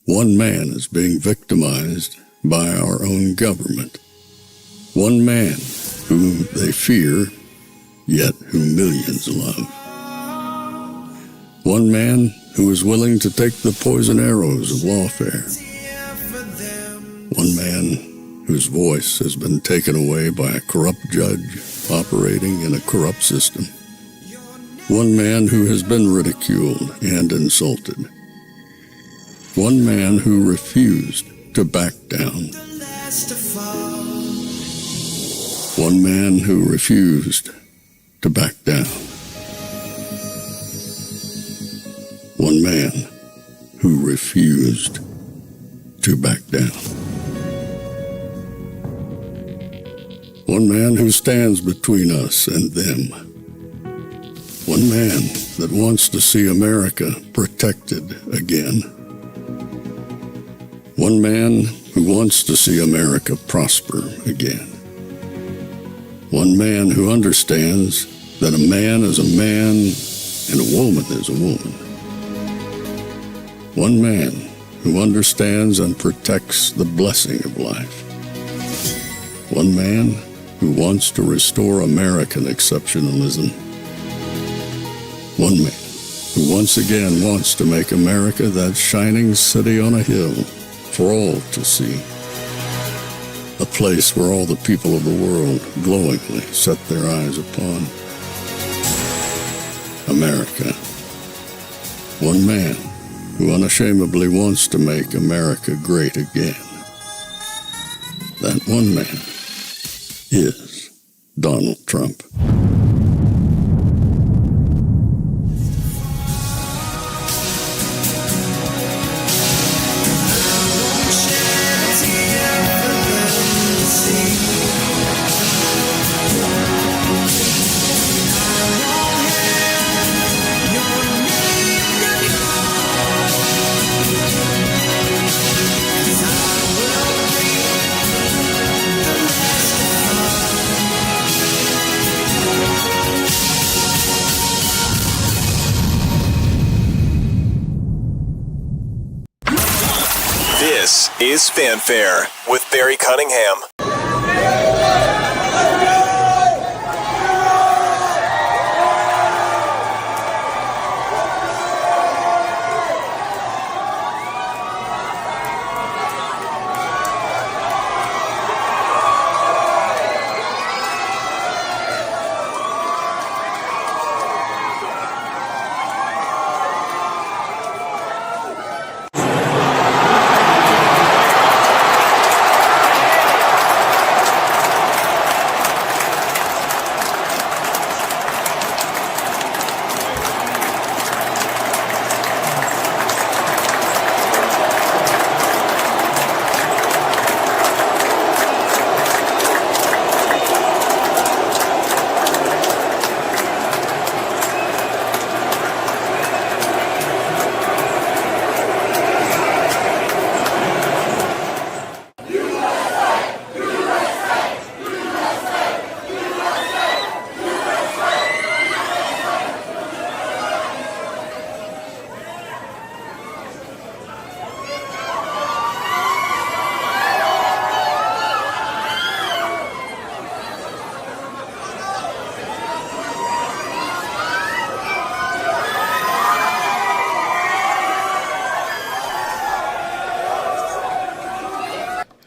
One man is being victimized by our own government. One man whom they fear, yet whom millions love. One man who is willing to take the poison arrows of lawfare. One man whose voice has been taken away by a corrupt judge operating in a corrupt system. One man who has been ridiculed and insulted. One man who refused to back down. One man who refused to back down. One man who refused to back down. One man who stands between us and them. One man that wants to see America protected again. One man who wants to see America prosper again. One man who understands that a man is a man and a woman is a woman. One man who understands and protects the blessing of life. One man who wants to restore American exceptionalism. One man who once again wants to make America that shining city on a hill for all to see. A place where all the people of the world glowingly set their eyes upon. America. One man who unashamedly wants to make America great again. That one man is Donald Trump. This is Fanfare with Barry Cunningham.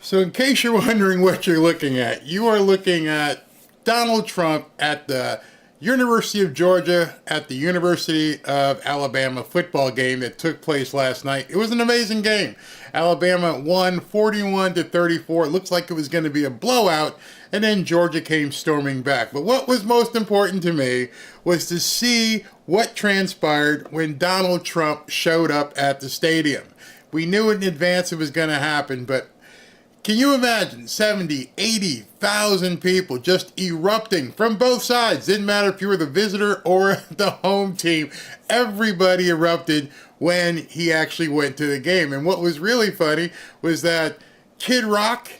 So in case you're wondering what you're looking at, you are looking at Donald Trump at the University of Georgia at the University of Alabama football game that took place last night. It was an amazing game. Alabama won 41-34. It looks like it was going to be a blowout, and then Georgia came storming back. But what was most important to me was to see what transpired when Donald Trump showed up at the stadium. We knew in advance it was going to happen, but can you imagine 70, 80,000 people just erupting from both sides? Didn't matter if you were the visitor or the home team. Everybody erupted when he actually went to the game. And what was really funny was that Kid Rock,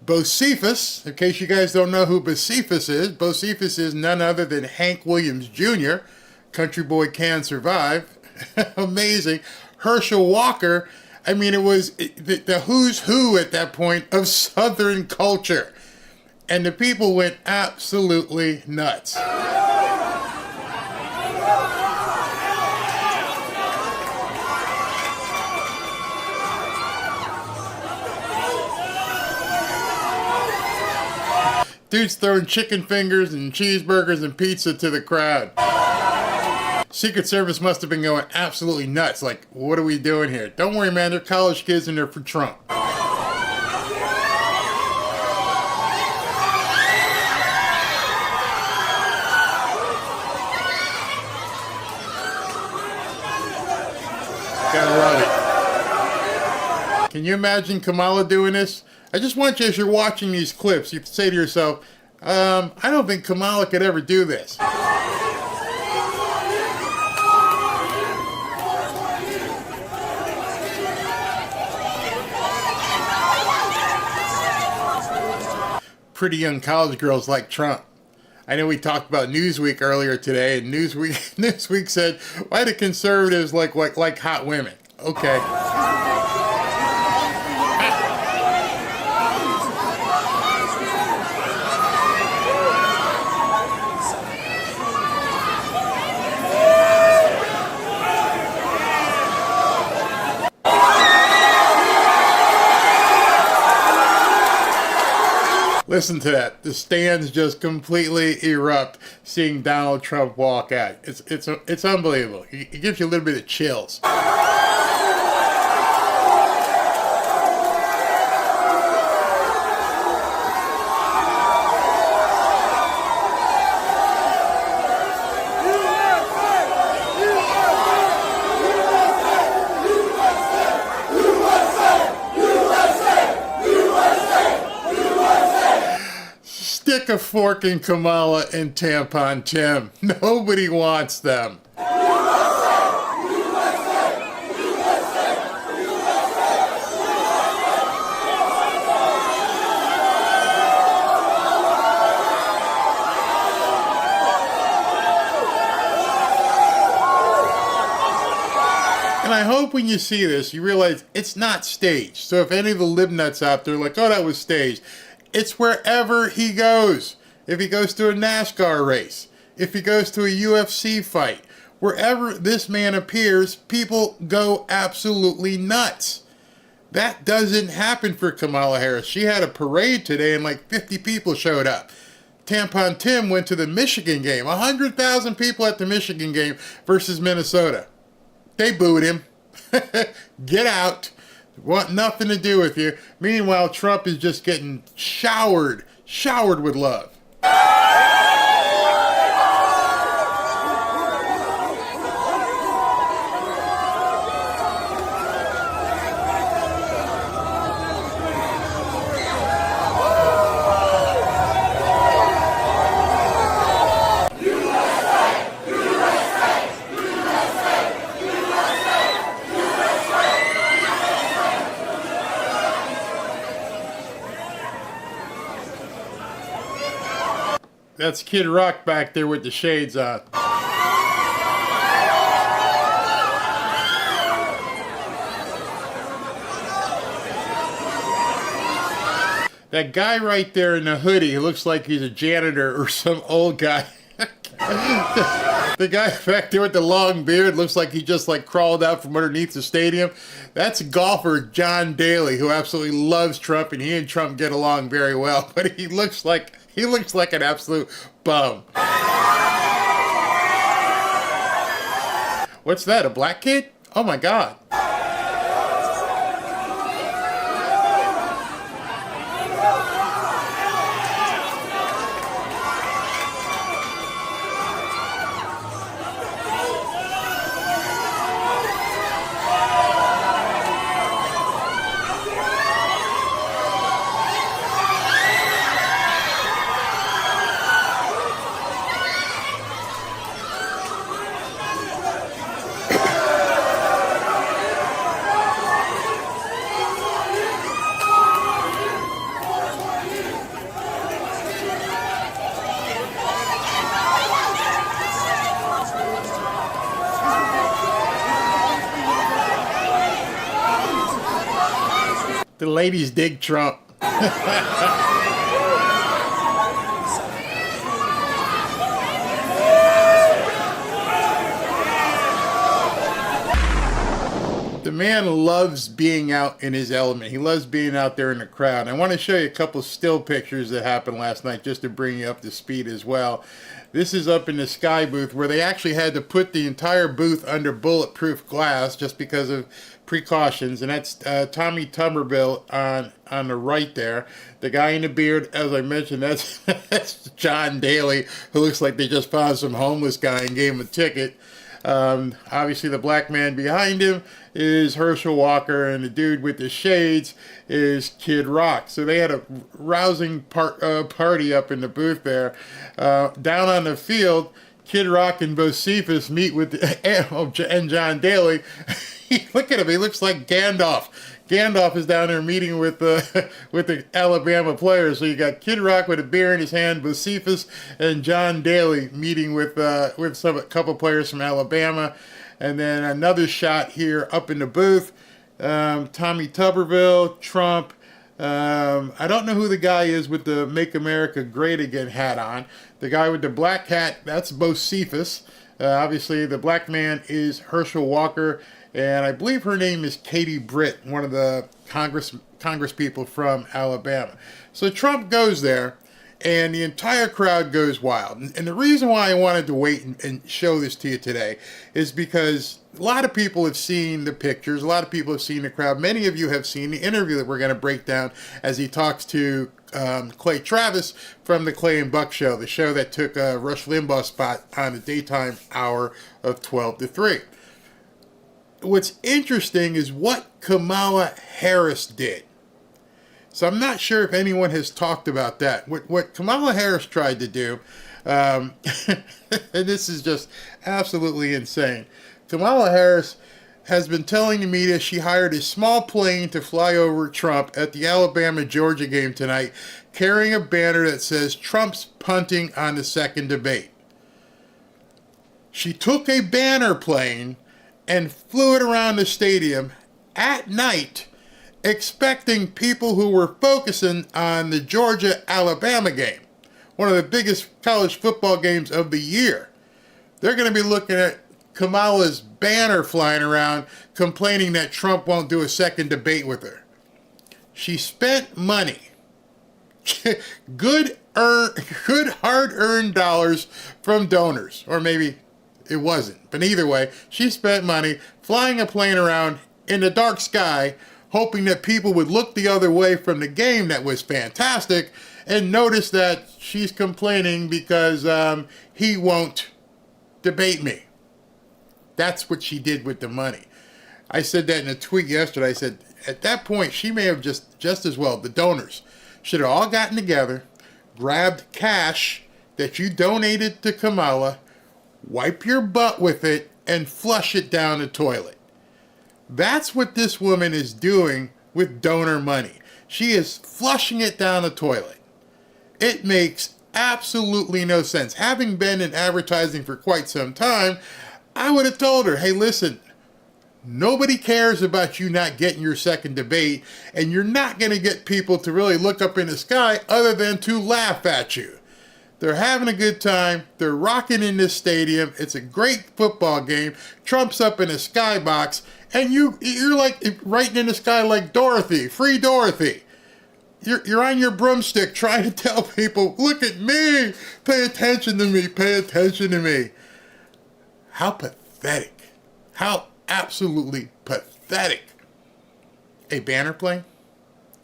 Bocephus, in case you guys don't know who Bocephus is none other than Hank Williams Jr., Country Boy Can Survive. Amazing. Herschel Walker I mean, it was the who's who at that point of Southern culture. And the people went absolutely nuts. Dude's throwing chicken fingers and cheeseburgers and pizza to the crowd. Secret Service must have been going absolutely nuts. Like, what are we doing here? Don't worry, man. They're college kids and they're for Trump. Gotta love it. Can you imagine Kamala doing this? I just want you, as you're watching these clips, you say to yourself, I don't think Kamala could ever do this. Pretty young college girls like Trump. I know we talked about Newsweek earlier today, and Newsweek said, why do conservatives like hot women? Okay. Listen to that. The stands just completely erupt seeing Donald Trump walk out. It's unbelievable. It gives you a little bit of chills. Stick a fork in Kamala and Tampon Tim. Nobody wants them. And I hope when you see this, you realize it's not staged. So if any of the libnuts out there are like, oh, that was staged, it's wherever he goes. If he goes to a NASCAR race, if he goes to a UFC fight, wherever this man appears, people go absolutely nuts. That doesn't happen for Kamala Harris. She had a parade today and like 50 people showed up. Tampon Tim went to the Michigan game. 100,000 people at the Michigan game versus Minnesota. They booed him. Get out. Want nothing to do with you. Meanwhile, Trump is just getting showered with love. That's Kid Rock back there with the shades on. That guy right there in the hoodie, he looks like he's a janitor or some old guy. The guy back there with the long beard looks like he just like crawled out from underneath the stadium. That's golfer John Daly, who absolutely loves Trump, and he and Trump get along very well. But he looks like an absolute bum. What's that? A black kid? Oh my God. The ladies dig Trump. The man loves being out in his element. He loves being out there in the crowd. I want to show you a couple still pictures that happened last night just to bring you up to speed as well. This is up in the Sky booth where they actually had to put the entire booth under bulletproof glass just because of precautions. And that's Tommy Tuberville on the right there. The guy in the beard, as I mentioned, that's John Daly, who looks like they just found some homeless guy and gave him a ticket. Obviously the black man behind him is Herschel Walker, and the dude with the shades is Kid Rock. So they had a rousing party up in the booth there. Down on the field, Kid Rock and Bocephus meet with and John Daly. Look at him, he looks like Gandalf. Gandalf is down there meeting with the Alabama players. So you got Kid Rock with a beer in his hand, Bocephus and John Daly meeting with a couple players from Alabama. And then another shot here up in the booth. Tommy Tuberville, Trump. I don't know who the guy is with the Make America Great Again hat on. The guy with the black hat, that's Bocephus. Obviously, the black man is Herschel Walker. And I believe her name is Katie Britt, one of the Congress people from Alabama. So Trump goes there, and the entire crowd goes wild. And the reason why I wanted to wait and show this to you today is because a lot of people have seen the pictures. A lot of people have seen the crowd. Many of you have seen the interview that we're going to break down as he talks to Clay Travis from the Clay and Buck Show, the show that took Rush Limbaugh's spot on the daytime hour of 12 to 3. What's interesting is what Kamala Harris did. So I'm not sure if anyone has talked about that. What Kamala Harris tried to do, and this is just absolutely insane. Kamala Harris has been telling the media she hired a small plane to fly over Trump at the Alabama-Georgia game tonight, carrying a banner that says Trump's punting on the second debate. She took a banner plane and flew it around the stadium at night, expecting people who were focusing on the Georgia-Alabama game, one of the biggest college football games of the year. They're going to be looking at Kamala's banner flying around, complaining that Trump won't do a second debate with her. She spent money, good hard-earned dollars from donors, or maybe it wasn't. But either way, she spent money flying a plane around in the dark sky, hoping that people would look the other way from the game that was fantastic and notice that she's complaining because he won't debate me. That's what she did with the money. I said that in a tweet yesterday. I said, at that point, she may have just as well, the donors, should have all gotten together, grabbed cash that you donated to Kamala, wipe your butt with it, and flush it down the toilet. That's what this woman is doing with donor money. She is flushing it down the toilet. It makes absolutely no sense. Having been in advertising for quite some time, I would have told her, hey, listen, nobody cares about you not getting your second debate, and you're not going to get people to really look up in the sky other than to laugh at you. They're having a good time. They're rocking in this stadium. It's a great football game. Trump's up in a skybox, and you're like writing in the sky like Dorothy, free Dorothy. You're on your broomstick trying to tell people, look at me, pay attention to me, pay attention to me. How pathetic. How absolutely pathetic. A banner plane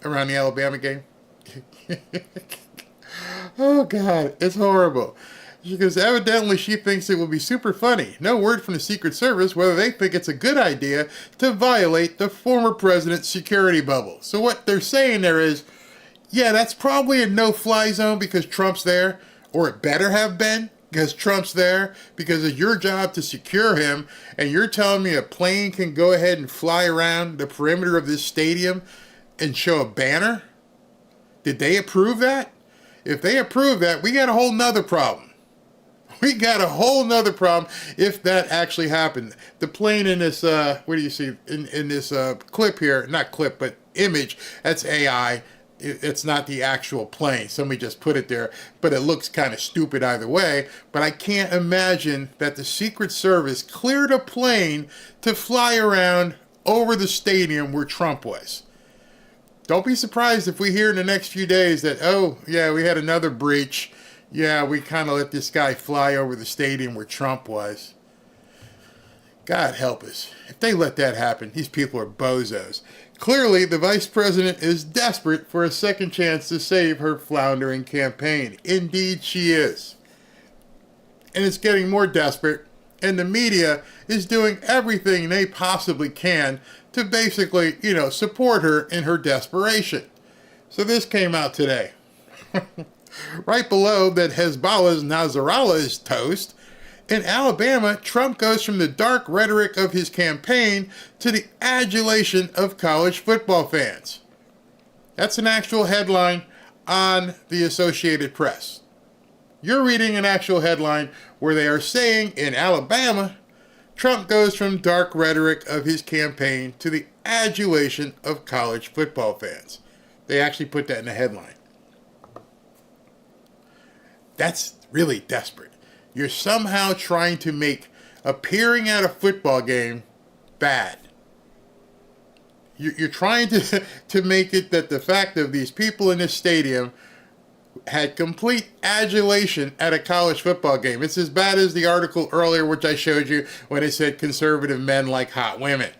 around the Alabama game? Oh, God, it's horrible. Because evidently she thinks it will be super funny. No word from the Secret Service whether they think it's a good idea to violate the former president's security bubble. So what they're saying there is, yeah, that's probably a no-fly zone because Trump's there, or it better have been because Trump's there, because it's your job to secure him, and you're telling me a plane can go ahead and fly around the perimeter of this stadium and show a banner? Did they approve that? If they approve that, we got a whole nother problem. We got a whole nother problem if that actually happened. The plane in this, what do you see, in this clip here, not clip, but image. That's AI. It's not the actual plane. Somebody just put it there, but it looks kind of stupid either way. But I can't imagine that the Secret Service cleared a plane to fly around over the stadium where Trump was. Don't be surprised if we hear in the next few days that, oh, yeah, we had another breach. Yeah, we kind of let this guy fly over the stadium where Trump was. God help us. If they let that happen, these people are bozos. Clearly, the vice president is desperate for a second chance to save her floundering campaign. Indeed, she is. And it's getting more desperate, and the media is doing everything they possibly can to basically, support her in her desperation. So this came out today. Right below that Hezbollah's Nasrallah is toast. In Alabama, Trump goes from the dark rhetoric of his campaign to the adulation of college football fans. That's an actual headline on the Associated Press. You're reading an actual headline where they are saying in Alabama, Trump goes from dark rhetoric of his campaign to the adulation of college football fans. They actually put that in the headline. That's really desperate. You're somehow trying to make appearing at a football game bad. You're trying to make it that the fact of these people in this stadium had complete adulation at a college football game. It's as bad as the article earlier, which I showed you, when it said conservative men like hot women.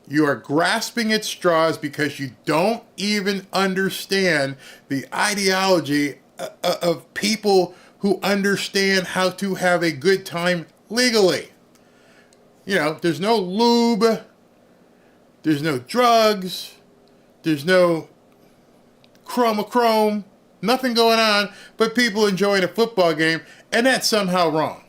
You are grasping at straws because you don't even understand the ideology of people who understand how to have a good time legally. There's no lube, there's no drugs, there's no chromochrome, nothing going on, but people enjoying a football game, and that's somehow wrong.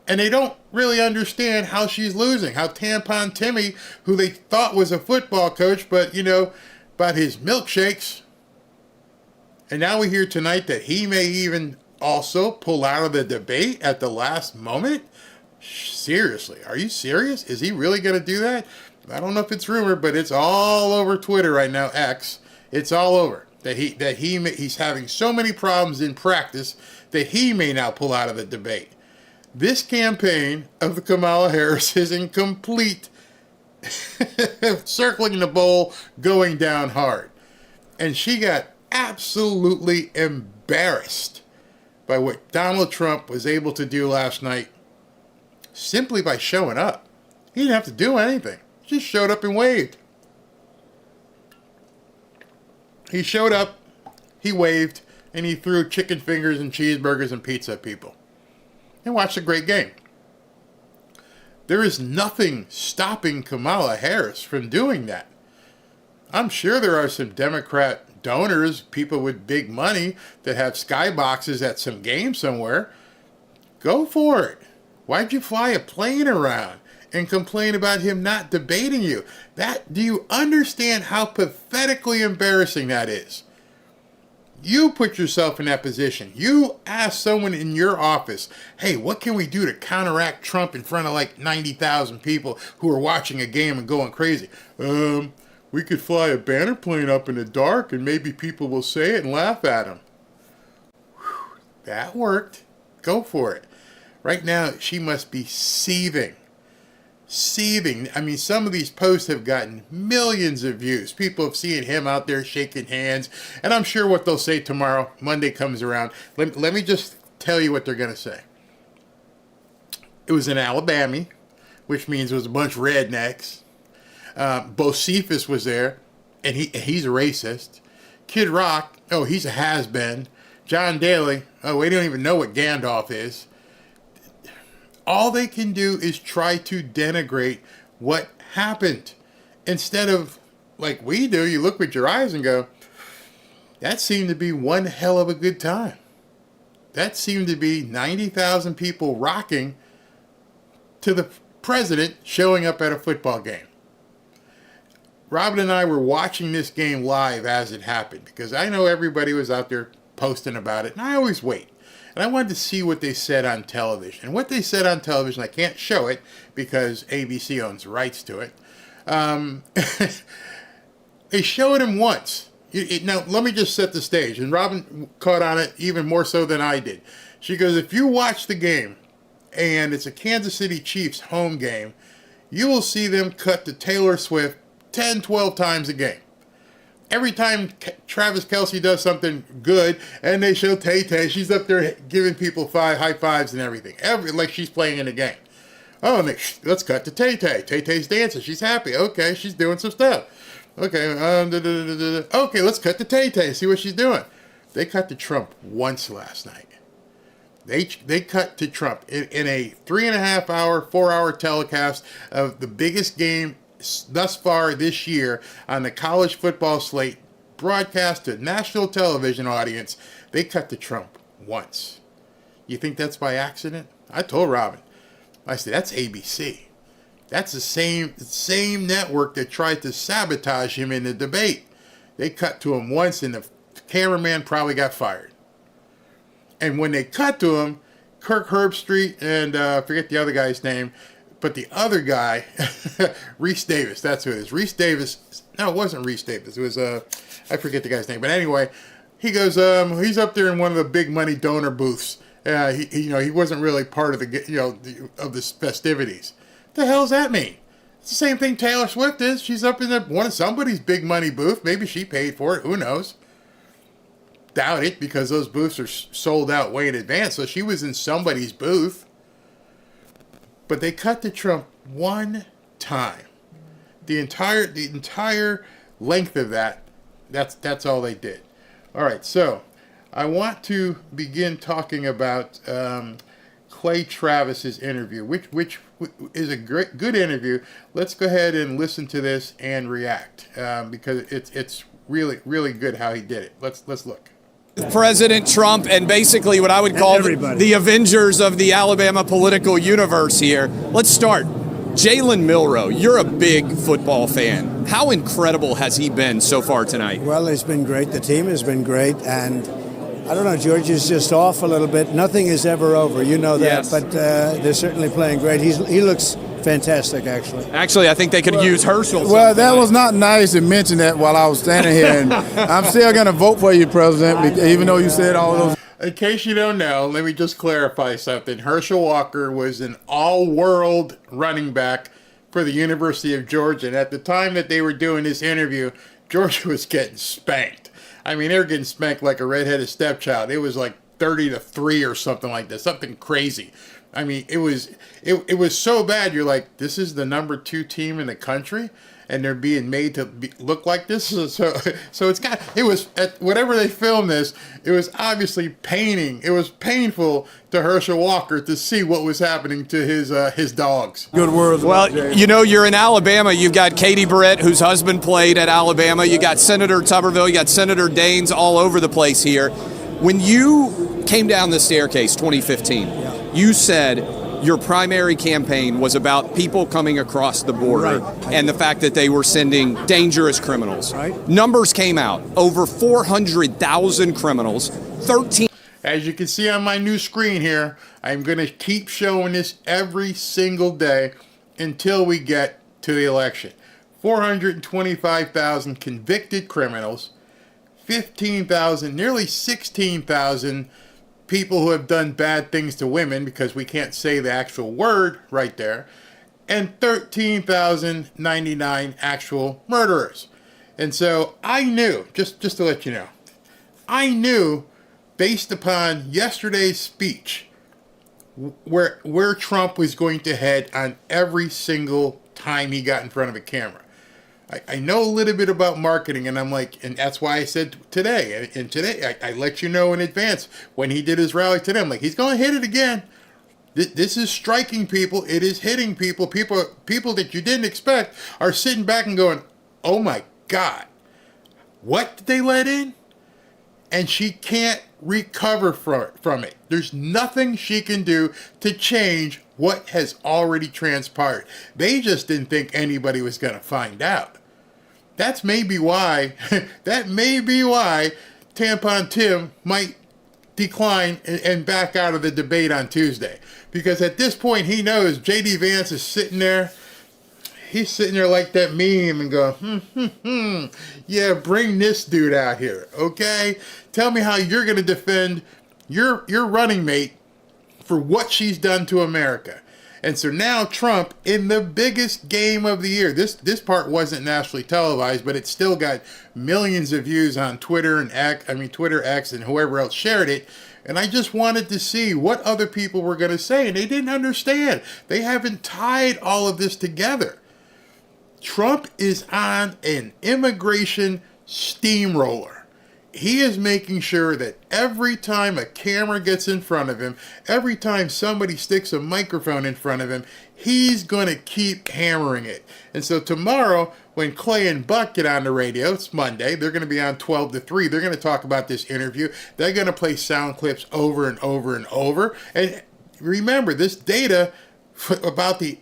And they don't really understand how she's losing, how Tampon Timmy, who they thought was a football coach, but, about his milkshakes. And now we hear tonight that he may even also pull out of the debate at the last moment? Seriously, are you serious? Is he really going to do that? I don't know if it's rumor, but it's all over Twitter right now, X. It's all over that he's having so many problems in practice that he may now pull out of the debate. This campaign of Kamala Harris is in complete circling the bowl, going down hard. And she got absolutely embarrassed by what Donald Trump was able to do last night simply by showing up. He didn't have to do anything. He just showed up and waved. He showed up, he waved, and he threw chicken fingers and cheeseburgers and pizza at people. And watched a great game. There is nothing stopping Kamala Harris from doing that. I'm sure there are some Democrat donors, people with big money that have skyboxes at some game somewhere. Go for it. Why'd you fly a plane around and complain about him not debating you? Do you understand how pathetically embarrassing that is? You put yourself in that position. You ask someone in your office, hey, what can we do to counteract Trump in front of like 90,000 people who are watching a game and going crazy? We could fly a banner plane up in the dark and maybe people will say it and laugh at him. Whew, that worked. Go for it. Right now, she must be seething. I mean, some of these posts have gotten millions of views. People have seen him out there shaking hands. And I'm sure what they'll say tomorrow, Monday comes around. Let me just tell you what they're going to say. It was in Alabama, which means it was a bunch of rednecks. Bocephus was there, and he's a racist. Kid Rock, oh, he's a has-been. John Daly, oh, we don't even know what Gandalf is. All they can do is try to denigrate what happened. Instead of, like we do, you look with your eyes and go, that seemed to be one hell of a good time. That seemed to be 90,000 people rocking to the president showing up at a football game. Robin and I were watching this game live as it happened because I know everybody was out there posting about it, and I always wait. And I wanted to see what they said on television. And what they said on television, I can't show it because ABC owns rights to it. They showed him once. Now, let me just set the stage. And Robin caught on it even more so than I did. She goes, if you watch the game, and it's a Kansas City Chiefs home game, you will see them cut to Taylor Swift 10, 12 times a game. Every time Travis Kelce does something good, and they show Tay-Tay, she's up there giving people high fives and everything. Like she's playing in a game. Oh, and let's cut to Tay-Tay. Tay-Tay's dancing. She's happy. Okay, she's doing some stuff. Okay, okay, let's cut to Tay-Tay, see what she's doing. They cut to Trump once last night. They cut to Trump in a 3.5 hour, 4 hour telecast of the biggest game thus far this year on the college football slate, broadcast to national television audience. They cut to Trump once. You think that's by accident? I told Robin. I said, that's ABC. That's the same network that tried to sabotage him in the debate. They cut to him once, and the cameraman probably got fired. And when they cut to him, Kirk Herbstreit and I forget the other guy's name, but the other guy, Reese Davis, that's who it is. Reese Davis. No, it wasn't Reese Davis. It was I forget the guy's name. But anyway, he goes. He's up there in one of the big money donor booths. He wasn't really part of of the festivities. What the hell does that mean? It's the same thing Taylor Swift is. She's up in one of somebody's big money booth. Maybe she paid for it. Who knows? Doubt it, because those booths are sold out way in advance. So she was in somebody's booth. But they cut to Trump one time. The entire length of that's all they did. All right, so I want to begin talking about Clay Travis's interview, which is a good interview. Let's go ahead and listen to this and react because it's really, really good how he did it. Let's look. President Trump and basically what I would call the Avengers of the Alabama political universe here. Let's start. Jalen Milroe, you're a big football fan. How incredible has he been so far tonight? Well, it's been great. The team has been great. And I don't know, Georgia's just off a little bit. Nothing is ever over. You know that. Yes. But they're certainly playing great. He looks fantastic, actually. Actually, I think they could use Herschel. Well, that was not nice to mention that while I was standing here. And I'm still going to vote for you, President, even though you said all those. In case you don't know, let me just clarify something. Herschel Walker was an all-world running back for the University of Georgia. And at the time that they were doing this interview, Georgia was getting spanked. I mean, they were getting spanked like a redheaded stepchild. It was like 30-3 or something like that, something crazy. I mean, it was so bad. You're like, this is the number 2 team in the country, and they're being made to look like this. So it was whatever they filmed this. It was obviously paining. It was painful to Herschel Walker to see what was happening to his dogs. Good words. Well, you're in Alabama. You've got Katie Britt, whose husband played at Alabama. You got Senator Tuberville. You got Senator Daines all over the place here. When you came down the staircase 2015. You said your primary campaign was about people coming across the border and the fact that they were sending dangerous criminals. Right. Numbers came out. Over 400,000 criminals, 13. As you can see on my new screen here, I'm going to keep showing this every single day until we get to the election. 425,000 convicted criminals, 15,000, nearly 16,000 people who have done bad things to women, because we can't say the actual word right there, and 13,099 actual murderers. And so I knew, just to let you know, I knew based upon yesterday's speech where Trump was going to head on every single time he got in front of a camera. I know a little bit about marketing, and I'm like, and that's why I said today, and today I let you know in advance when he did his rally today. I'm like, he's going to hit it again. This is striking people. It is hitting people. People that you didn't expect are sitting back and going, oh my God, what did they let in? And she can't recover from it. There's nothing she can do to change what has already transpired. They just didn't think anybody was going to find out. That's maybe why Tampon Tim might decline and back out of the debate on Tuesday. Because at this point, he knows J.D. Vance is sitting there. he's sitting there like that meme and go, yeah, bring this dude out here, okay? Tell me how you're going to defend your running mate for what she's done to America. And so now Trump, in the biggest game of the year, this part wasn't nationally televised, but it still got millions of views on Twitter Twitter X and whoever else shared it. And I just wanted to see what other people were going to say, and they didn't understand. They haven't tied all of this together. Trump is on an immigration steamroller. He is making sure that every time a camera gets in front of him, every time somebody sticks a microphone in front of him, he's going to keep hammering it. And so tomorrow, when Clay and Buck get on the radio, it's Monday, they're going to be on 12 to 3. They're going to talk about this interview. They're going to play sound clips over and over and over. And remember, this data about the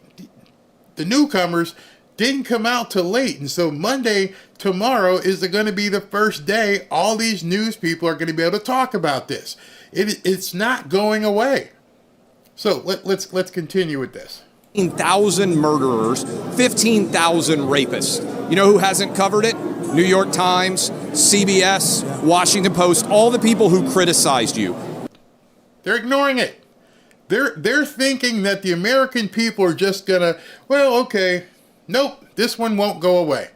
newcomers didn't come out till late. And so Monday, tomorrow, is going to be the first day all these news people are going to be able to talk about this. It's not going away. So let's continue with this. 15,000 murderers, 15,000 rapists. You know who hasn't covered it? New York Times, CBS, Washington Post, all the people who criticized you. They're ignoring it. They're thinking that the American people are just going to, well, okay, nope, this one won't go away.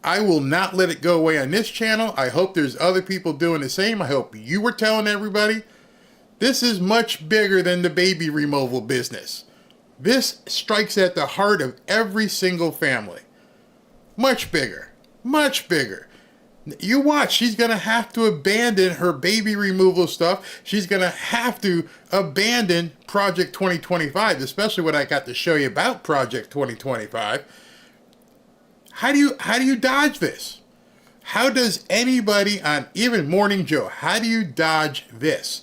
I will not let it go away on this channel. I hope there's other people doing the same. I hope you were telling everybody. This is much bigger than the baby removal business. This strikes at the heart of every single family. Much bigger. Much bigger. You watch, she's going to have to abandon her baby removal stuff. She's going to have to abandon Project 2025, especially what I got to show you about Project 2025. How do you dodge this? How does anybody on even Morning Joe, how do you dodge this?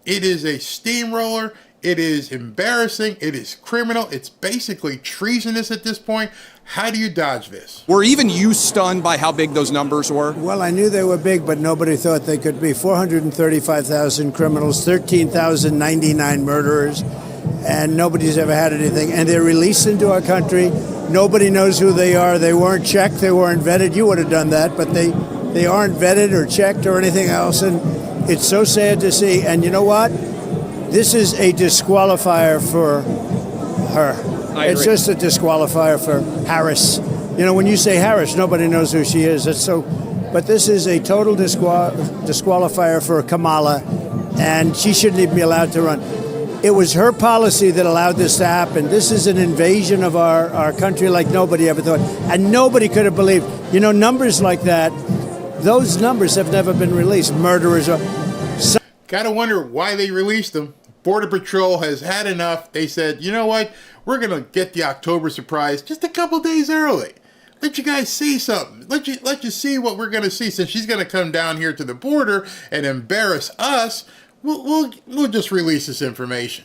It is a steamroller. It is embarrassing. It is criminal. It's basically treasonous at this point. How do you dodge this? Were even you stunned by how big those numbers were? Well, I knew they were big, but nobody thought they could be. 435,000 criminals, 13,099 murderers, and nobody's ever had anything. And they're released into our country. Nobody knows who they are. They weren't checked. They weren't vetted. You would have done that, but they aren't vetted or checked or anything else. And it's so sad to see. And you know what? This is a disqualifier for her. It's just a disqualifier for Harris. You know, when you say Harris, nobody knows who she is. But this is a total disqualifier for Kamala, and she shouldn't even be allowed to run. It was her policy that allowed this to happen. This is an invasion of our country like nobody ever thought. And nobody could have believed. You know, numbers like that, those numbers have never been released. Murderers are... Gotta wonder why they released them. Border Patrol has had enough. They said, you know what? We're going to get the October surprise just a couple days early. Let you guys see something. Let you see what we're going to see. Since she's going to come down here to the border and embarrass us, we'll just release this information.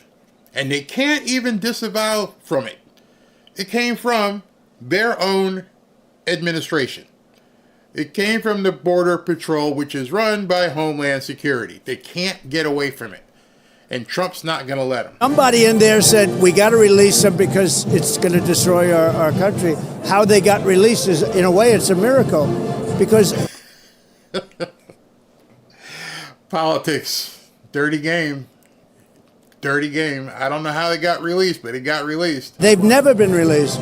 And they can't even disavow from it. It came from their own administration. It came from the Border Patrol, which is run by Homeland Security. They can't get away from it. And Trump's not going to let them. Somebody in there said, we got to release them because it's going to destroy our country. How they got released is, in a way, it's a miracle. Because... Politics. Dirty game. Dirty game. I don't know how they got released, but it got released. They've never been released.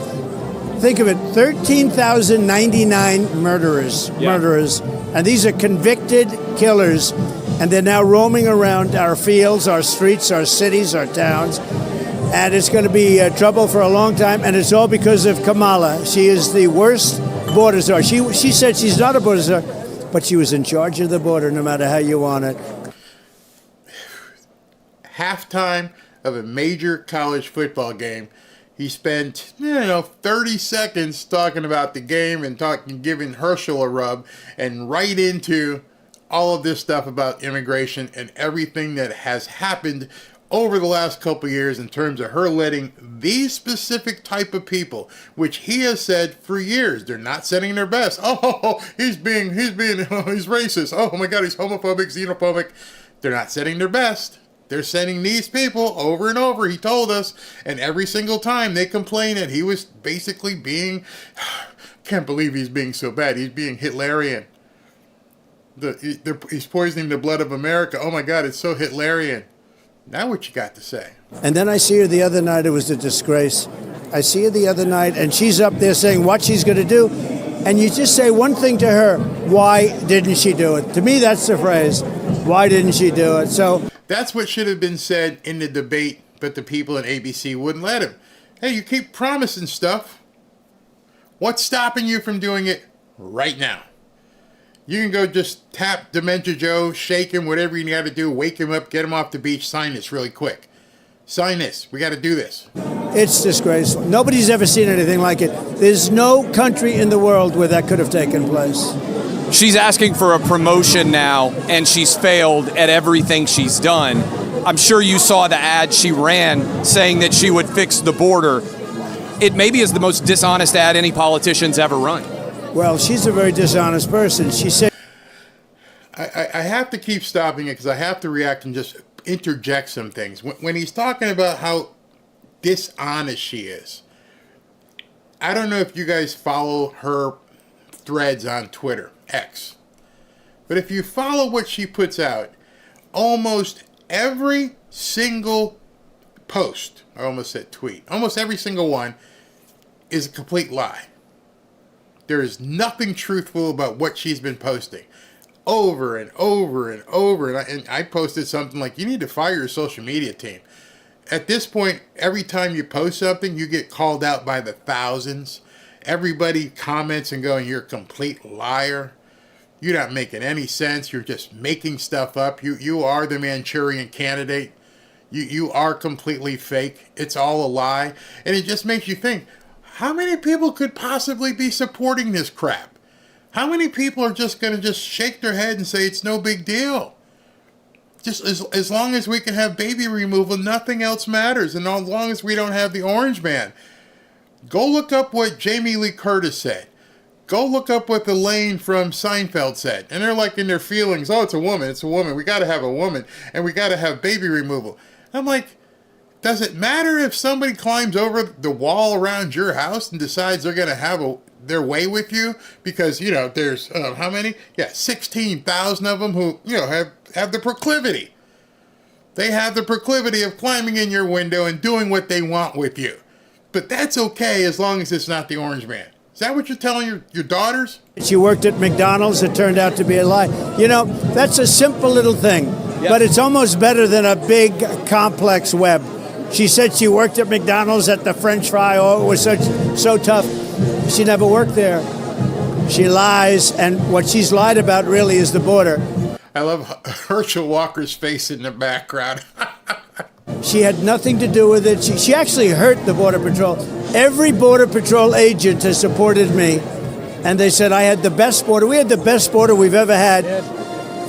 Think of it, 13,099 murderers, and these are convicted killers, and they're now roaming around our fields, our streets, our cities, our towns, and it's going to be trouble for a long time, and it's all because of Kamala. She is the worst border czar. She said she's not a border czar, but she was in charge of the border no matter how you want it. Halftime of a major college football game. He spent, 30 seconds talking about the game and giving Herschel a rub, and right into all of this stuff about immigration and everything that has happened over the last couple of years in terms of her letting these specific type of people, which he has said for years, they're not setting their best. Oh, he's racist. Oh my God, he's homophobic, xenophobic. They're not setting their best. They're sending these people over and over, he told us, and every single time they complain that he was basically being, can't believe he's being so bad, he's being Hitlerian. He's poisoning the blood of America. Oh my God, it's so Hitlerian. Now what you got to say? And then I see her the other night. It was a disgrace. I see her the other night, and she's up there saying what she's going to do. And you just say one thing to her, why didn't she do it? To me, that's the phrase, why didn't she do it? So that's what should have been said in the debate, but the people at ABC wouldn't let him. Hey, you keep promising stuff. What's stopping you from doing it right now? You can go just tap Dementia Joe, shake him, whatever you got to do, wake him up, get him off the beach, sign this really quick. Sign this. We got to do this. It's disgraceful. Nobody's ever seen anything like it. There's no country in the world where that could have taken place. She's asking for a promotion now, and she's failed at everything she's done. I'm sure you saw the ad she ran saying that she would fix the border. It maybe is the most dishonest ad any politician's ever run. Well, she's a very dishonest person. She said... I have to keep stopping it because I have to react and just interject some things. When he's talking about how dishonest she is, I don't know if you guys follow her threads on Twitter, X. But if you follow what she puts out, almost every single post, I almost said tweet, almost every single one is a complete lie. There is nothing truthful about what she's been posting. Over and over and over. And I posted something like, you need to fire your social media team. At this point, every time you post something, you get called out by the thousands. Everybody comments and going, you're a complete liar. You're not making any sense. You're just making stuff up. You are the Manchurian Candidate. You are completely fake. It's all a lie. And it just makes you think, how many people could possibly be supporting this crap? How many people are just going to just shake their head and say it's no big deal? Just as long as we can have baby removal, nothing else matters. And as long as we don't have the Orange Man. Go look up what Jamie Lee Curtis said. Go look up what Elaine from Seinfeld said. And they're like in their feelings, oh, it's a woman, it's a woman. We got to have a woman, and we got to have baby removal. I'm like, does it matter if somebody climbs over the wall around your house and decides they're going to have their way with you? Because, there's, how many? Yeah, 16,000 of them who, have the proclivity. They have the proclivity of climbing in your window and doing what they want with you. But that's okay as long as it's not the Orange Man. Is that what you're telling your daughters? She worked at McDonald's. It turned out to be a lie. That's a simple little thing, but it's almost better than a big, complex web. She said she worked at McDonald's at the French fry. Oh, it was so tough. She never worked there. She lies, and what she's lied about really is the border. I love Herschel Walker's face in the background. She had nothing to do with it. She actually hurt the Border Patrol. Every Border Patrol agent has supported me, and they said I had the best border. We had the best border we've ever had.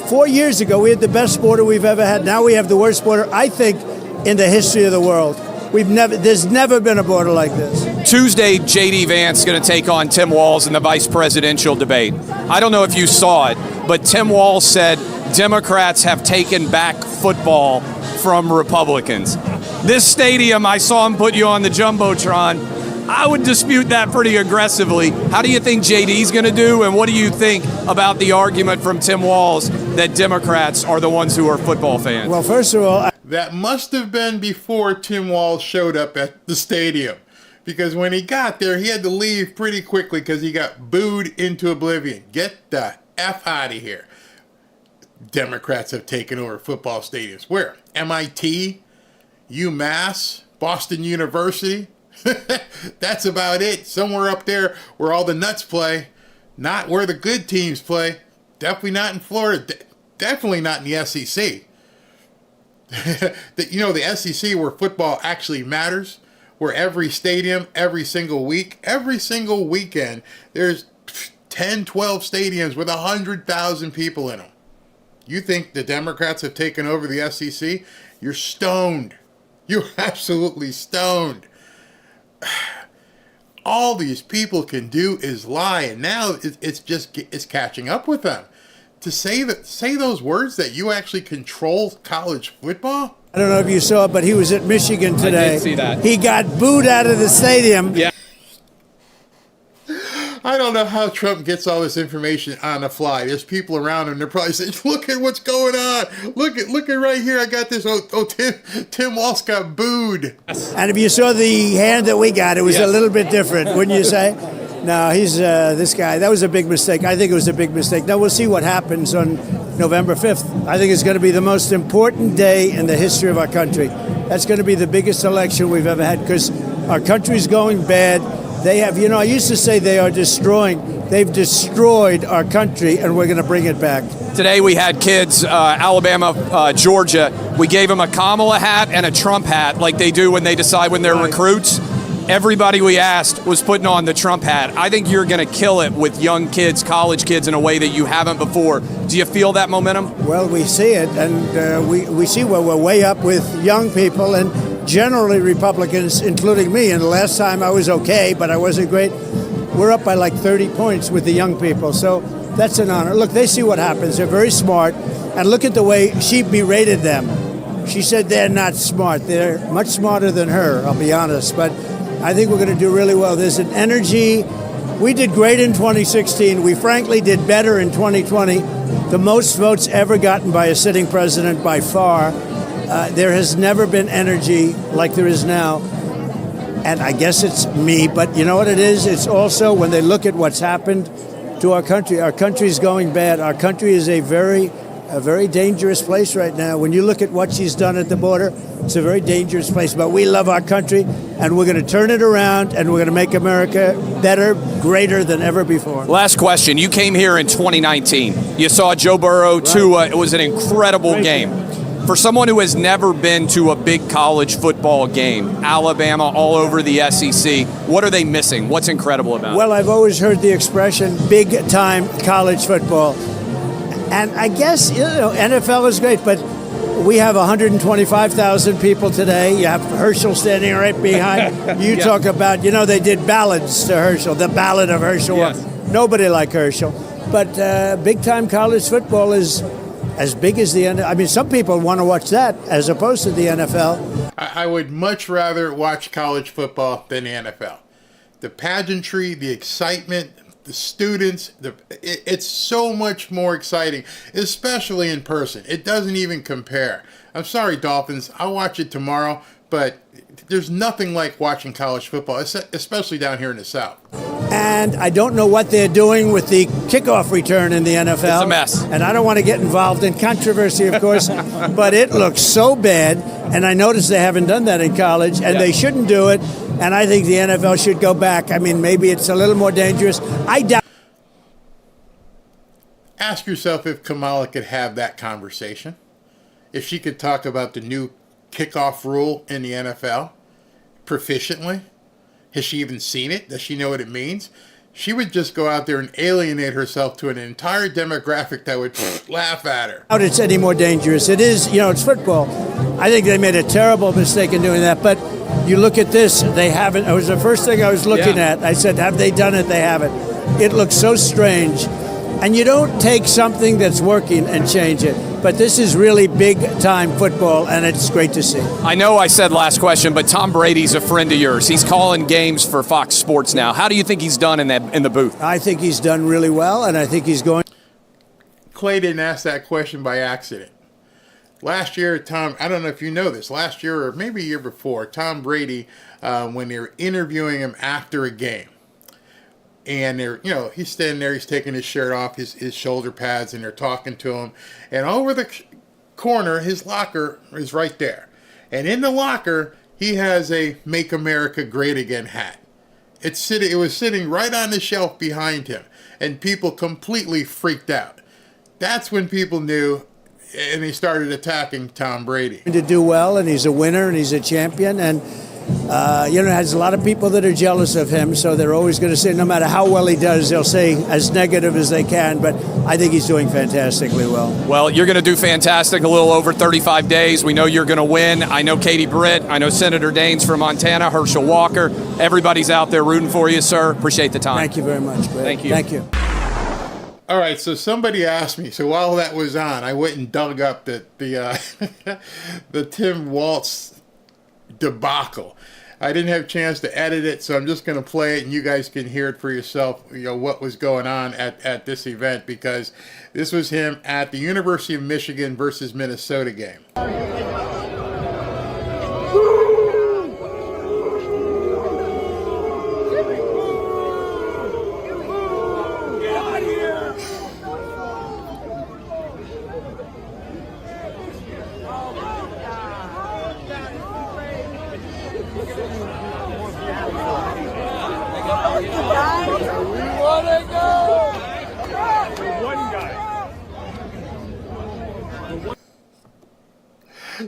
4 years ago, we had the best border we've ever had. Now we have the worst border, I think, in the history of the world. There's never been a border like this. Tuesday, J.D. Vance is going to take on Tim Walz in the vice presidential debate. I don't know if you saw it, but Tim Walz said Democrats have taken back football from Republicans. This stadium, I saw him put you on the Jumbotron. I would dispute that pretty aggressively. How do you think JD's going to do, and what do you think about the argument from Tim Walz that Democrats are the ones who are football fans? Well, first of all, that must have been before Tim Walz showed up at the stadium. Because when he got there, he had to leave pretty quickly because he got booed into oblivion. Get the F out of here. Democrats have taken over football stadiums. Where? MIT? UMass? Boston University? That's about it. Somewhere up there where all the nuts play. Not where the good teams play. Definitely not in Florida. Definitely not in the SEC. The SEC where football actually matters. Where every stadium, every single week, every single weekend, there's 10, 12 stadiums with 100,000 people in them. You think the Democrats have taken over the SEC? You're stoned. You're absolutely stoned. All these people can do is lie, and now it's catching up with them. to say those words that you actually control college football? I don't know if you saw it, but he was at Michigan today. I did see that. He got booed out of the stadium. Yeah. I don't know how Trump gets all this information on the fly. There's people around him. They're probably saying, "Look at what's going on. Look at right here. I got this. Tim Walz got booed." And if you saw the hand that we got, it was a little bit different, wouldn't you say? No, he's this guy. That was a big mistake. I think it was a big mistake. Now we'll see what happens on November 5th. I think it's going to be the most important day in the history of our country. That's going to be the biggest election we've ever had because our country's going bad. They have, I used to say they've destroyed our country, and we're going to bring it back. Today we had kids, Alabama, Georgia. We gave them a Kamala hat and a Trump hat like they do when they decide when they're recruits. Everybody we asked was putting on the Trump hat. I think you're going to kill it with young kids, college kids, in a way that you haven't before. Do you feel that momentum? Well, we see it, and we see where we're way up with young people and generally Republicans, including me. And the last time I was okay, but I wasn't great. We're up by like 30 points with the young people. So that's an honor. Look, they see what happens. They're very smart. And look at the way she berated them. She said they're not smart. They're much smarter than her, I'll be honest. But I think we're going to do really well. There's an energy. We did great in 2016. We frankly did better in 2020. The most votes ever gotten by a sitting president by far. There has never been energy like there is now. And I guess it's me, but you know what it is? It's also when they look at what's happened to our country. Our country's going bad. Our country is a very dangerous place right now. When you look at what she's done at the border, it's a very dangerous place. But we love our country, and we're going to turn it around, and we're going to make America better, greater than ever before. Last question. You came here in 2019. You saw Joe Burrow, Tua. It was an incredible game. For someone who has never been to a big college football game, Alabama, all over the SEC, what are they missing? What's incredible about it? Well, I've always heard the expression big-time college football. And I guess, NFL is great, but we have 125,000 people today. You have Herschel standing right behind. You talk about, they did ballads to Herschel, the Ballad of Herschel. Yes. Nobody like Herschel. But big-time college football is as big as the NFL. I mean, some people want to watch that as opposed to the NFL. I would much rather watch college football than the NFL. The pageantry, the excitement, the students, it's so much more exciting, especially in person. It doesn't even compare. I'm sorry, Dolphins. I'll watch it tomorrow, but there's nothing like watching college football, especially down here in the South. And I don't know what they're doing with the kickoff return in the NFL. It's a mess. And I don't want to get involved in controversy, of course, but it looks so bad. And I noticed they haven't done that in college, and they shouldn't do it. And I think the NFL should go back. I mean, maybe it's a little more dangerous. I doubt. Ask yourself if Kamala could have that conversation. If she could talk about the new kickoff rule in the NFL proficiently. Has she even seen it? Does she know what it means? She would just go out there and alienate herself to an entire demographic that would laugh at her. Doubt it's any more dangerous. It is, it's football. I think they made a terrible mistake in doing that. But you look at this, they haven't. It was the first thing I was looking at. I said, have they done it? They haven't. It looks so strange. And you don't take something that's working and change it. But this is really big-time football, and it's great to see. I know I said last question, but Tom Brady's a friend of yours. He's calling games for Fox Sports now. How do you think he's done in the booth? I think he's done really well, and I think he's going. Clay didn't ask that question by accident. Last year, Tom, I don't know if you know this, last year or maybe a year before, Tom Brady, when they were interviewing him after a game, and they're, he's standing there, he's taking his shirt off, his shoulder pads, and they're talking to him. And over the corner, his locker is right there. And in the locker, he has a Make America Great Again hat. It was sitting right on the shelf behind him. And people completely freaked out. That's when people knew, and they started attacking Tom Brady. To do well, and he's a winner, and he's a champion, and has a lot of people that are jealous of him, so they're always going to say, no matter how well he does, they'll say as negative as they can, but I think he's doing fantastically well. Well, you're going to do fantastic, a little over 35 days. We know you're going to win. I know Katie Britt. I know Senator Daines from Montana, Herschel Walker. Everybody's out there rooting for you, sir. Appreciate the time. Thank you very much, Greg. Thank you. Thank you. All right, so somebody asked me. So while that was on, I went and dug up the the Tim Walz debacle. I didn't have a chance to edit it, so I'm just going to play it, and you guys can hear it for yourself. You know what was going on at this event, because this was him at the University of Michigan versus Minnesota game.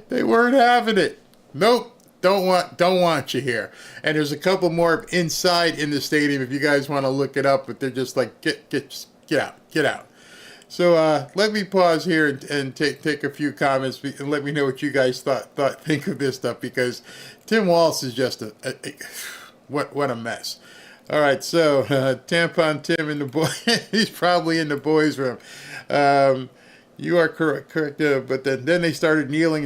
They weren't having it. Nope, don't want you here. And there's a couple more inside in the stadium if you guys want to look it up, but they're just like, get out. So let me pause here and take a few comments and let me know what you guys think of this stuff, because Tim Walz is just what a mess. All right, so Tampon Tim in the boy, he's probably in the boys' room. You are correct. But then they started kneeling.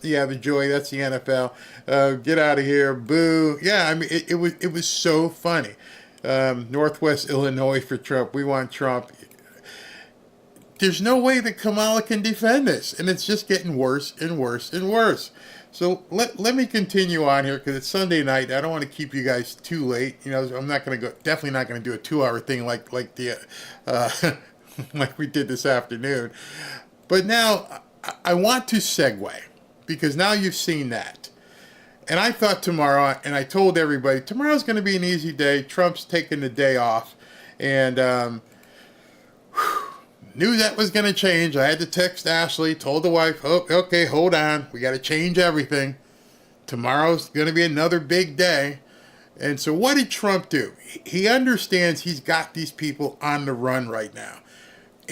Yeah, the joy. That's the NFL. Get out of here. Boo. Yeah, I mean, it was so funny. Northwest Illinois for Trump. We want Trump. There's no way that Kamala can defend this, and it's just getting worse and worse and worse. So let me continue on here, because it's Sunday night. I don't want to keep you guys too late. You know, I'm not going to definitely not going to do a 2-hour thing like the like we did this afternoon. But now I want to segue, because now you've seen that. And I thought tomorrow, and I told everybody, tomorrow's going to be an easy day. Trump's taking the day off. And knew that was going to change. I had to text Ashley, told the wife, oh, okay, hold on. We got to change everything. Tomorrow's going to be another big day. And so what did Trump do? He understands he's got these people on the run right now.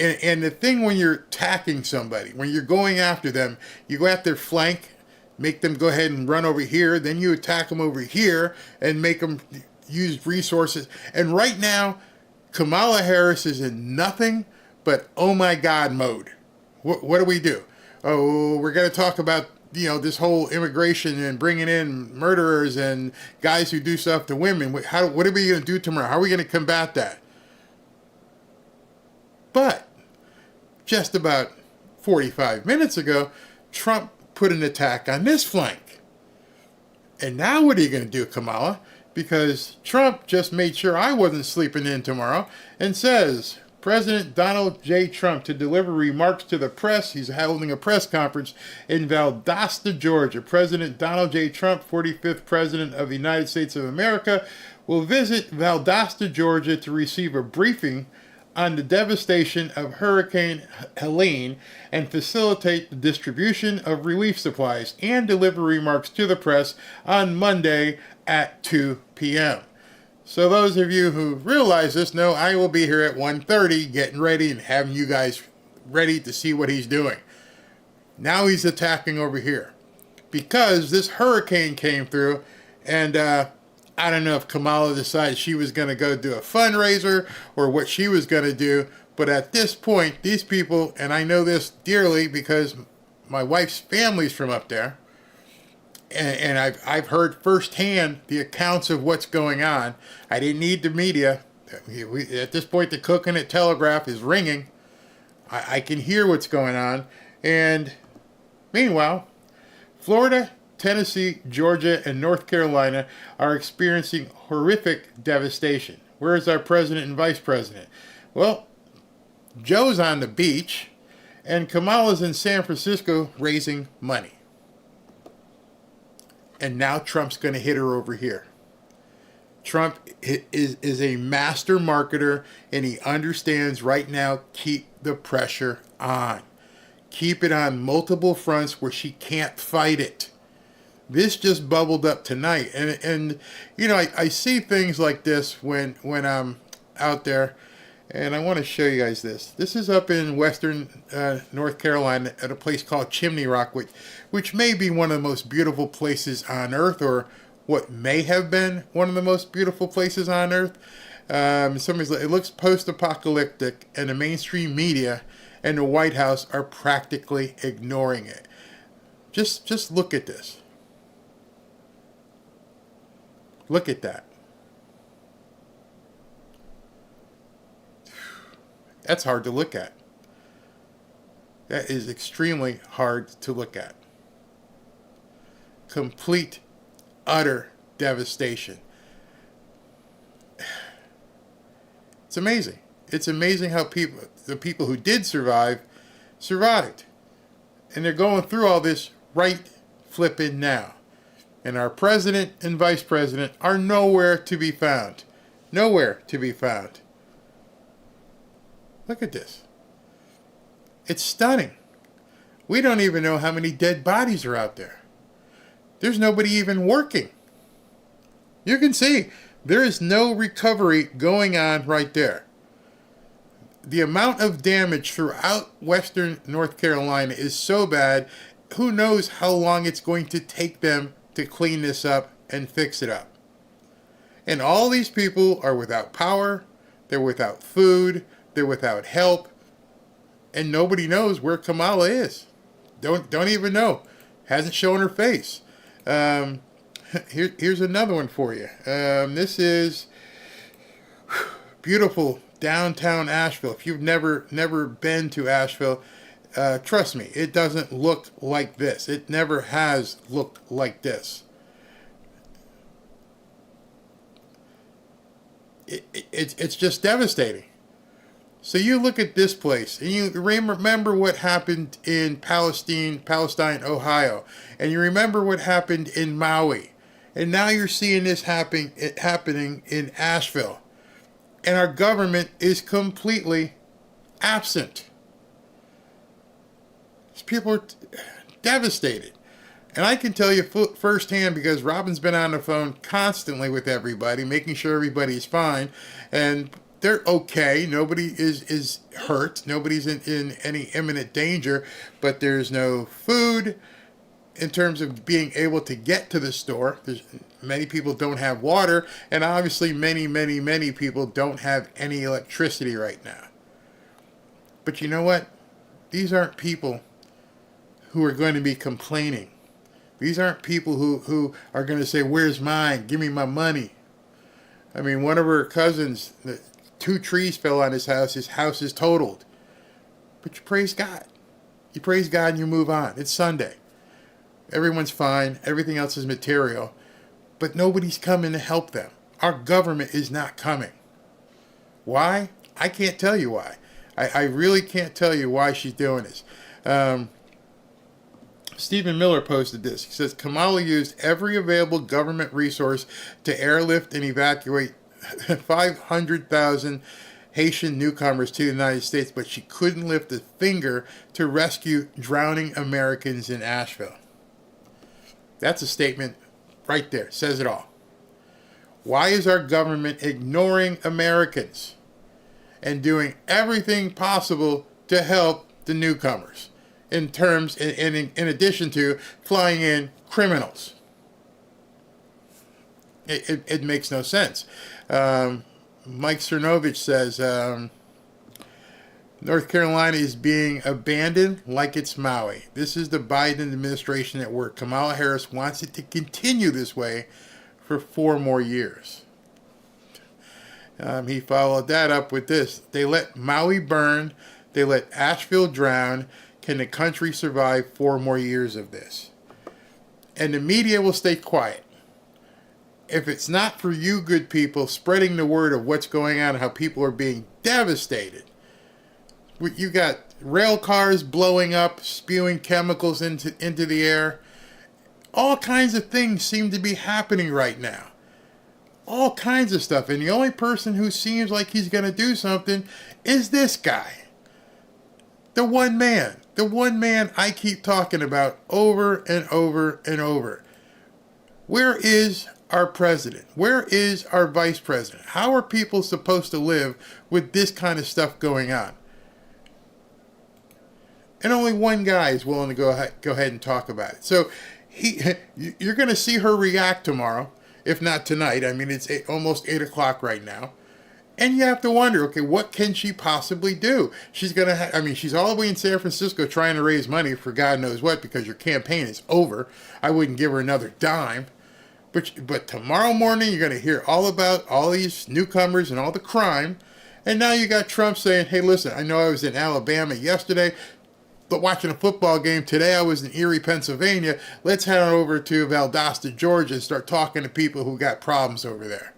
And the thing when you're attacking somebody, when you're going after them, you go at their flank, make them go ahead and run over here, then you attack them over here and make them use resources. And right now, Kamala Harris is in nothing but oh my God mode. What do we do? Oh, we're going to talk about, you know, this whole immigration and bringing in murderers and guys who do stuff to women. What are we going to do tomorrow? How are we going to combat that? But just about 45 minutes ago, Trump put an attack on this flank. And now what are you going to do, Kamala? Because Trump just made sure I wasn't sleeping in tomorrow and says, President Donald J. Trump to deliver remarks to the press. He's holding a press conference in Valdosta, Georgia. President Donald J. Trump, 45th President of the United States of America, will visit Valdosta, Georgia to receive a briefing on the devastation of Hurricane Helene and facilitate the distribution of relief supplies and deliver remarks to the press on Monday at 2 p.m. So those of you who realize this know I will be here at 1:30 getting ready and having you guys ready to see what he's doing. Now he's attacking over here because this hurricane came through, and I don't know if Kamala decided she was going to go do a fundraiser or what she was going to do, but at this point, these people, and I know this dearly because my wife's family's from up there, and I've heard firsthand the accounts of what's going on. I didn't need the media. At this point, the Cook and the Telegraph is ringing. I can hear what's going on. And meanwhile, Florida, Tennessee, Georgia, and North Carolina are experiencing horrific devastation. Where is our president and vice president? Well, Joe's on the beach, and Kamala's in San Francisco raising money. And now Trump's going to hit her over here. Trump is a master marketer, and he understands right now, keep the pressure on. Keep it on multiple fronts where she can't fight it. This just bubbled up tonight. And you know, I see things like this when I'm out there. And I want to show you guys this. This is up in western North Carolina at a place called Chimney Rock, which may be one of the most beautiful places on earth, or what may have been one of the most beautiful places on earth. Somebody's like, it looks post-apocalyptic, and the mainstream media and the White House are practically ignoring it. Just look at this. Look at that. That's hard to look at. That is extremely hard to look at. Complete, utter devastation. It's amazing. It's amazing how the people who did survive, survived. And they're going through all this right flipping now. And our president and vice president are nowhere to be found. Nowhere to be found. Look at this. It's stunning. We don't even know how many dead bodies are out there. There's nobody even working. You can see there is no recovery going on right there. The amount of damage throughout western North Carolina is so bad, who knows how long it's going to take them to clean this up and fix it up. And all these people are without power, they're without food, they're without help, and nobody knows where Kamala is. Don't even know. Hasn't shown her face. Here's another one for you. This is beautiful downtown Asheville. If you've never been to Asheville, trust me, it doesn't look like this. It never has looked like this. It's just devastating. So you look at this place, and you remember what happened in Palestine, Ohio, and you remember what happened in Maui, and now you're seeing this happening in Asheville, and our government is completely absent. These people are devastated. And I can tell you firsthand, because Robin's been on the phone constantly with everybody, making sure everybody's fine, and they're okay. Nobody is hurt. Nobody's in any imminent danger, but there's no food in terms of being able to get to the store. Many people don't have water, and obviously many people don't have any electricity right now. But you know what? These aren't people who are going to be complaining. These aren't people who are going to say, "Where's mine? Give me my money." I mean, one of her cousins, 2 trees fell on his house. His house is totaled. But you praise God. You praise God and you move on. It's Sunday. Everyone's fine. Everything else is material. But nobody's coming to help them. Our government is not coming. Why? I can't tell you why. I really can't tell you why she's doing this. Stephen Miller posted this. He says, Kamala used every available government resource to airlift and evacuate 500,000 Haitian newcomers to the United States, but she couldn't lift a finger to rescue drowning Americans in Asheville. That's a statement right there. Says it all. Why is our government ignoring Americans and doing everything possible to help the newcomers? In addition to flying in criminals. It makes no sense. Mike Cernovich says, North Carolina is being abandoned like it's Maui. This is the Biden administration at work. Kamala Harris wants it to continue this way for 4 more years. He followed that up with this. They let Maui burn. They let Asheville drown. Can the country survive 4 more years of this? And the media will stay quiet. If it's not for you good people spreading the word of what's going on and how people are being devastated, you got rail cars blowing up, spewing chemicals into the air. All kinds of things seem to be happening right now. All kinds of stuff. And the only person who seems like he's going to do something is this guy. The one man I keep talking about over and over and over. Where is our president? Where is our vice president? How are people supposed to live with this kind of stuff going on? And only one guy is willing to go ahead and talk about it. So you're going to see her react tomorrow, if not tonight. I mean, it's almost 8 o'clock right now. And you have to wonder, okay, what can she possibly do? She's going to she's all the way in San Francisco trying to raise money for God knows what because your campaign is over. I wouldn't give her another dime. But tomorrow morning, you're going to hear all about all these newcomers and all the crime. And now you got Trump saying, hey, listen, I know I was in Alabama yesterday, but watching a football game today, I was in Erie, Pennsylvania. Let's head on over to Valdosta, Georgia, and start talking to people who got problems over there.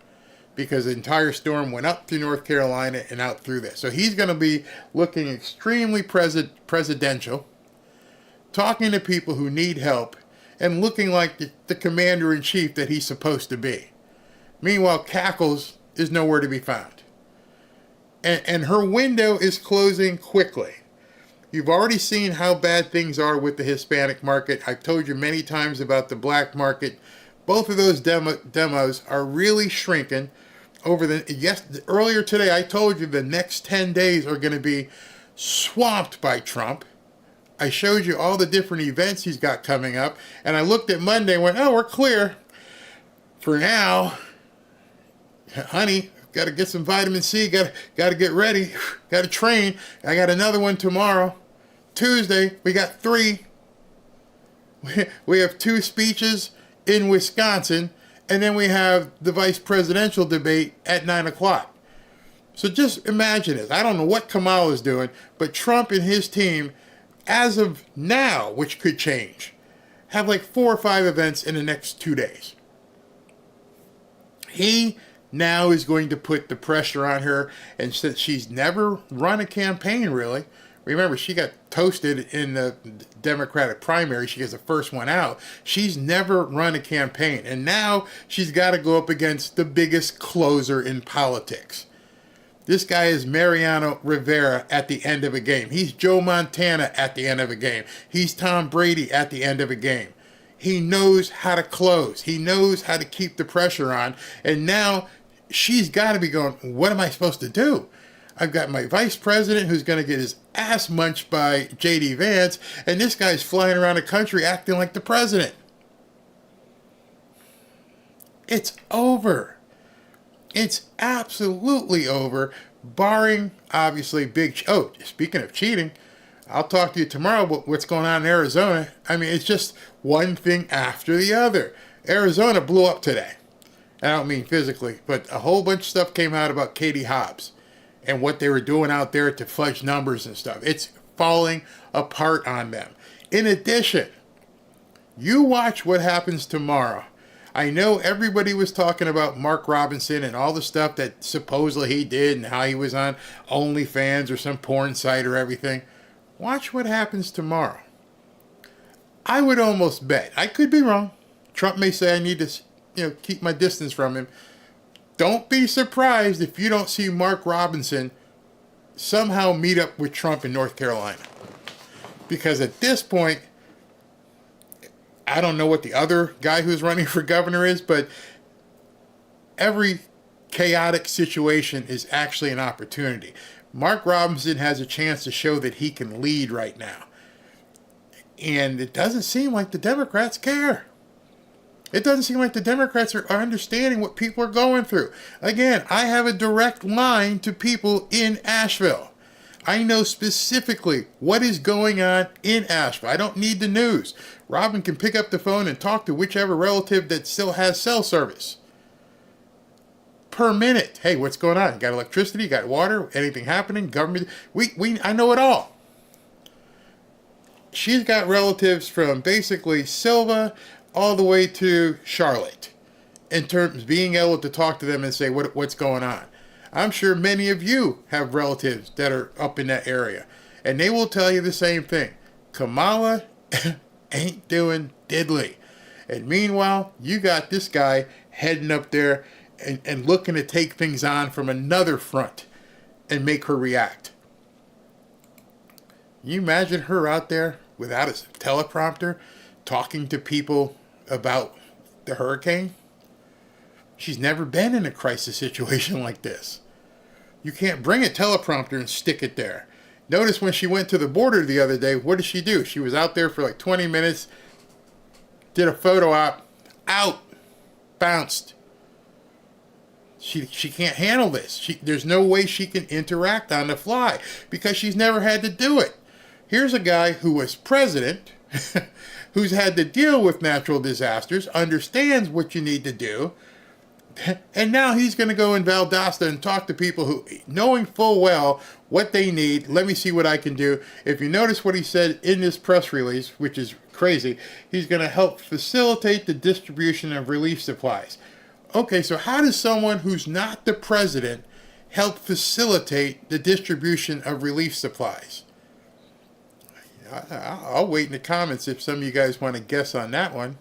Because the entire storm went up through North Carolina and out through there. So he's going to be looking extremely presidential, talking to people who need help, and looking like the commander-in-chief that he's supposed to be. Meanwhile, Cackles is nowhere to be found. And her window is closing quickly. You've already seen how bad things are with the Hispanic market. I've told you many times about the black market. Both of those demos are really shrinking. Earlier today, I told you the next 10 days are going to be swamped by Trump. I showed you all the different events he's got coming up. And I looked at Monday and went, oh, we're clear. For now, honey, got to get some vitamin C. Got to get ready. Got to train. I got another one tomorrow. Tuesday, we got 3. We have 2 speeches in Wisconsin. And then we have the vice presidential debate at 9 o'clock. So just imagine this. I don't know what Kamala is doing, but Trump and his team, as of now, which could change, have like 4 or 5 events in the next 2 days. He now is going to put the pressure on her, and since she's never run a campaign really, remember she got toasted in the Democratic primary, she gets the first one out, she's never run a campaign, and now she's got to go up against the biggest closer in politics. This guy is Mariano Rivera at the end of a game. He's Joe Montana at the end of a game. He's Tom Brady at the end of a game. He knows how to close. He knows how to keep the pressure on. And now she's got to be going, what am I supposed to do? I've got my vice president who's going to get his ass munched by J.D. Vance, and this guy's flying around the country acting like the president. It's over. It's absolutely over, barring, obviously, speaking of cheating, I'll talk to you tomorrow about what's going on in Arizona. I mean, it's just one thing after the other. Arizona blew up today. I don't mean physically, but a whole bunch of stuff came out about Katie Hobbs and what they were doing out there to fudge numbers and stuff. It's falling apart on them. In addition, you watch what happens tomorrow. I know everybody was talking about Mark Robinson and all the stuff that supposedly he did and how he was on OnlyFans or some porn site or everything. Watch what happens tomorrow. I would almost bet, I could be wrong, Trump may say I need to keep my distance from him. Don't be surprised if you don't see Mark Robinson somehow meet up with Trump in North Carolina. Because at this point, I don't know what the other guy who's running for governor is, but every chaotic situation is actually an opportunity. Mark Robinson has a chance to show that he can lead right now. And it doesn't seem like the Democrats care. It doesn't seem like the Democrats are understanding what people are going through. Again, I have a direct line to people in Asheville. I know specifically what is going on in Asheville. I don't need the news. Robin can pick up the phone and talk to whichever relative that still has cell service. Per minute. Hey, what's going on? You got electricity? You got water? Anything happening? Government? I know it all. She's got relatives from basically Silva all the way to Charlotte in terms of being able to talk to them and say what's going on. I'm sure many of you have relatives that are up in that area, and they will tell you the same thing. Kamala ain't doing diddly. And meanwhile, you got this guy heading up there and looking to take things on from another front and make her react. Can you imagine her out there without a teleprompter talking to people about the hurricane? She's never been in a crisis situation like this. You can't bring a teleprompter and stick it there. Notice when she went to the border the other day, what did she do? She was out there for like 20 minutes, did a photo op, out, bounced. She can't handle this. There's no way she can interact on the fly because she's never had to do it. Here's a guy who was president, who's had to deal with natural disasters, understands what you need to do, and now he's going to go in Valdosta and talk to people who, knowing full well what they need, let me see what I can do. If you notice what he said in this press release, which is crazy, he's going to help facilitate the distribution of relief supplies. Okay, so how does someone who's not the president help facilitate the distribution of relief supplies? I'll wait in the comments if some of you guys want to guess on that one.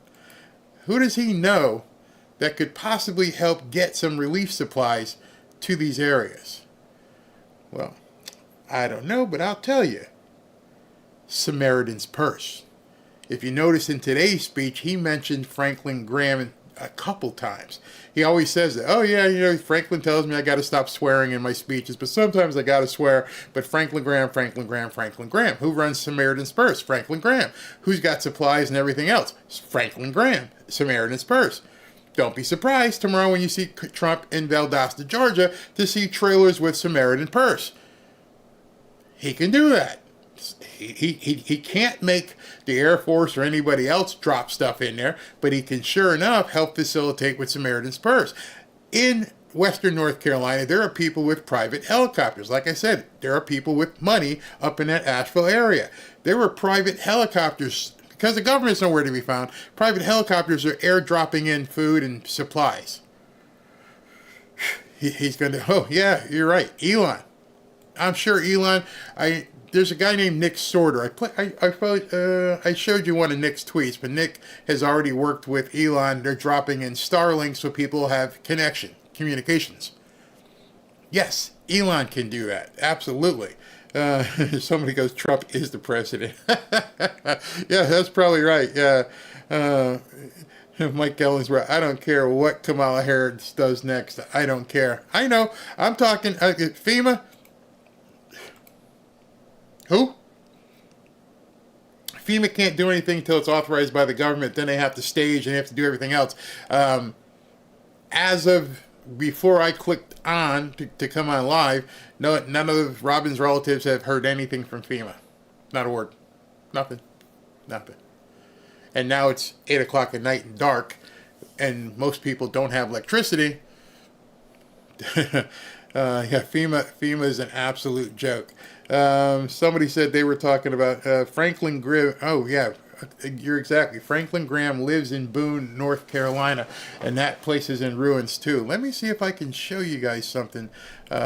Who does he know that could possibly help get some relief supplies to these areas? Well, I don't know, but I'll tell you. Samaritan's Purse. If you notice in today's speech, he mentioned Franklin Graham a couple times. He always says that, oh yeah, Franklin tells me I got to stop swearing in my speeches, but sometimes I got to swear. But Franklin Graham. Who runs Samaritan's Purse? Franklin Graham. Who's got supplies and everything else? Franklin Graham. Samaritan's Purse. Don't be surprised tomorrow when you see Trump in Valdosta, Georgia, to see trailers with Samaritan Purse. He can do that. He can't make the Air Force or anybody else drop stuff in there, but he can sure enough help facilitate with Samaritan's Purse. In Western North Carolina, there are people with private helicopters. Like I said, there are people with money up in that Asheville area. There were private helicopters, because the government's nowhere to be found. Private helicopters are airdropping in food and supplies. He's going to, oh yeah, you're right, Elon. I'm sure Elon, there's a guy named Nick Sorter. I showed you one of Nick's tweets, but Nick has already worked with Elon. They're dropping in Starlink so people have communications. Yes, Elon can do that. Absolutely. Somebody goes, Trump is the president. Yeah, that's probably right. Yeah. Mike Ellen's right. I don't care what Kamala Harris does next. I don't care. I know. I'm talking FEMA. Who? FEMA can't do anything until it's authorized by the government. Then they have to stage and they have to do everything else. As of before I clicked on to come on live, none of Robin's relatives have heard anything from FEMA. Not a word. Nothing. And now it's 8 o'clock at night and dark, and most people don't have electricity. Yeah, FEMA is an absolute joke. Somebody said they were talking about Franklin Graham. Oh, yeah, you're exactly. Franklin Graham lives in Boone, North Carolina, and that place is in ruins, too. Let me see if I can show you guys something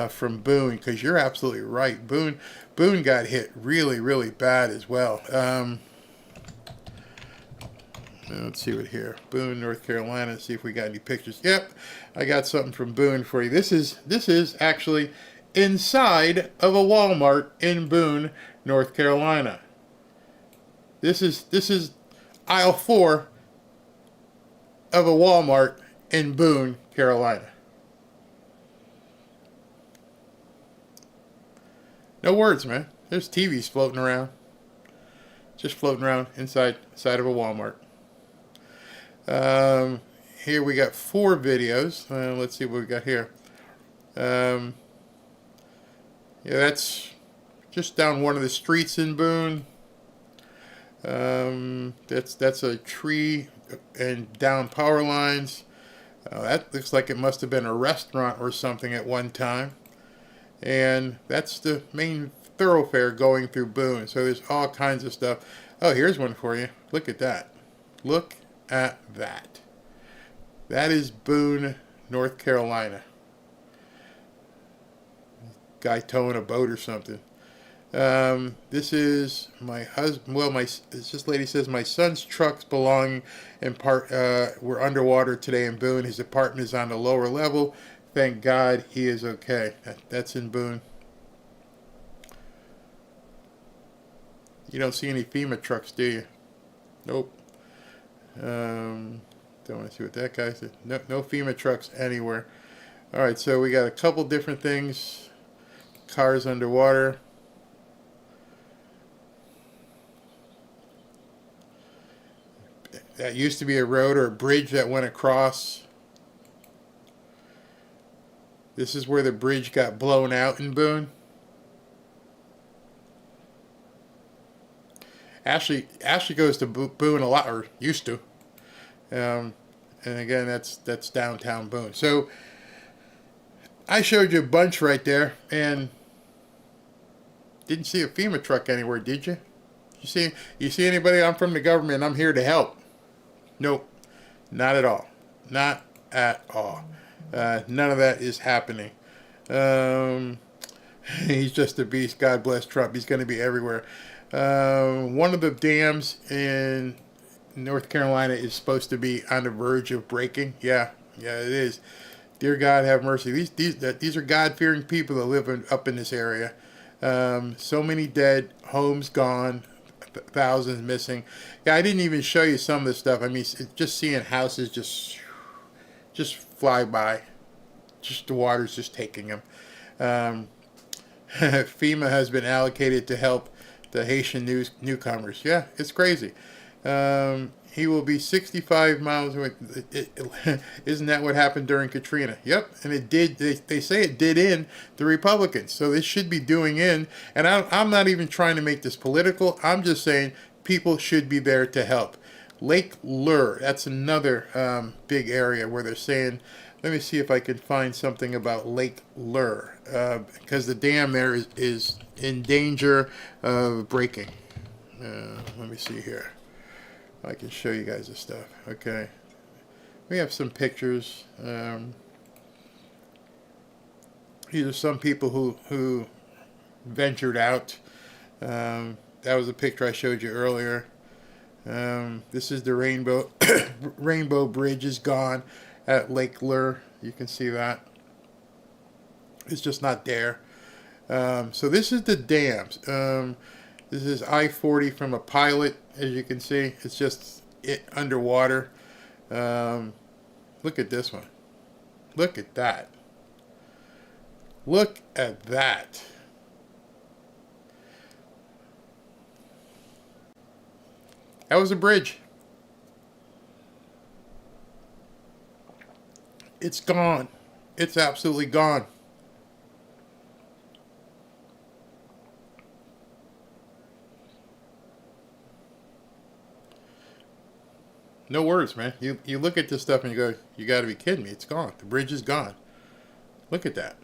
from Boone, because you're absolutely right. Boone got hit really, really bad as well. Let's see what here. Boone, North Carolina. See if we got any pictures. Yep, I got something from Boone for you. This is actually inside of a Walmart in Boone, North Carolina. This is aisle 4 of a Walmart in Boone, Carolina. No words, man. There's TVs floating around. Just floating around inside of a Walmart. Here we got 4 videos. Let's see what we got here. Yeah, that's just down one of the streets in Boone. That's a tree and down power lines. That looks like it must have been a restaurant or something at one time. And that's the main thoroughfare going through Boone. So there's all kinds of stuff. Oh, here's one for you. Look at that. Look at that. That is Boone, North Carolina. Guy towing a boat or something. This is my husband. Well, this lady says my son's trucks belonging in part were underwater today in Boone. His apartment is on the lower level. Thank God he is okay. That's in Boone. You don't see any FEMA trucks, do you? Nope. Don't want to see what that guy said. No FEMA trucks anywhere. All right, so we got a couple different things. Cars underwater. That used to be a road or a bridge that went across. This is where the bridge got blown out in Boone. Ashley goes to Boone a lot, or used to. And again, that's downtown Boone. So I showed you a bunch right there, and didn't see a FEMA truck anywhere, did you? You see anybody? I'm from the government. I'm here to help. Nope, not at all. Not at all. None of that is happening. He's just a beast. God bless Trump. He's going to be everywhere. One of the dams in North Carolina is supposed to be on the verge of breaking. Yeah, it is. Dear God, have mercy. These are God-fearing people that live up in this area. So many dead, homes gone, thousands missing. Yeah, I didn't even show you some of this stuff. I mean, just seeing houses just fly by. Just the water's just taking them. FEMA has been allocated to help the Haitian newcomers. Yeah, it's crazy. He will be 65 miles away. Isn't that what happened during Katrina? Yep, and it did. They say it did in the Republicans, so this should be doing in. And I'm not even trying to make this political. I'm just saying people should be there to help. Lake Lear, that's another big area where they're saying. Let me see if I can find something about Lake Lear, because the dam there is in danger of breaking. Let me see here. I can show you guys this stuff. Okay. We have some pictures. These are some people who ventured out. That was a picture I showed you earlier. This is the Rainbow Bridge is gone at Lake Lear. You can see that. It's just not there. So this is the dams. This is I-40 from a pilot, as you can see. It's just underwater. Look at this one. Look at that. Look at that. That was a bridge. It's gone. It's absolutely gone. No words, man. You look at this stuff and you go, you got to be kidding me. It's gone. The bridge is gone. Look at that.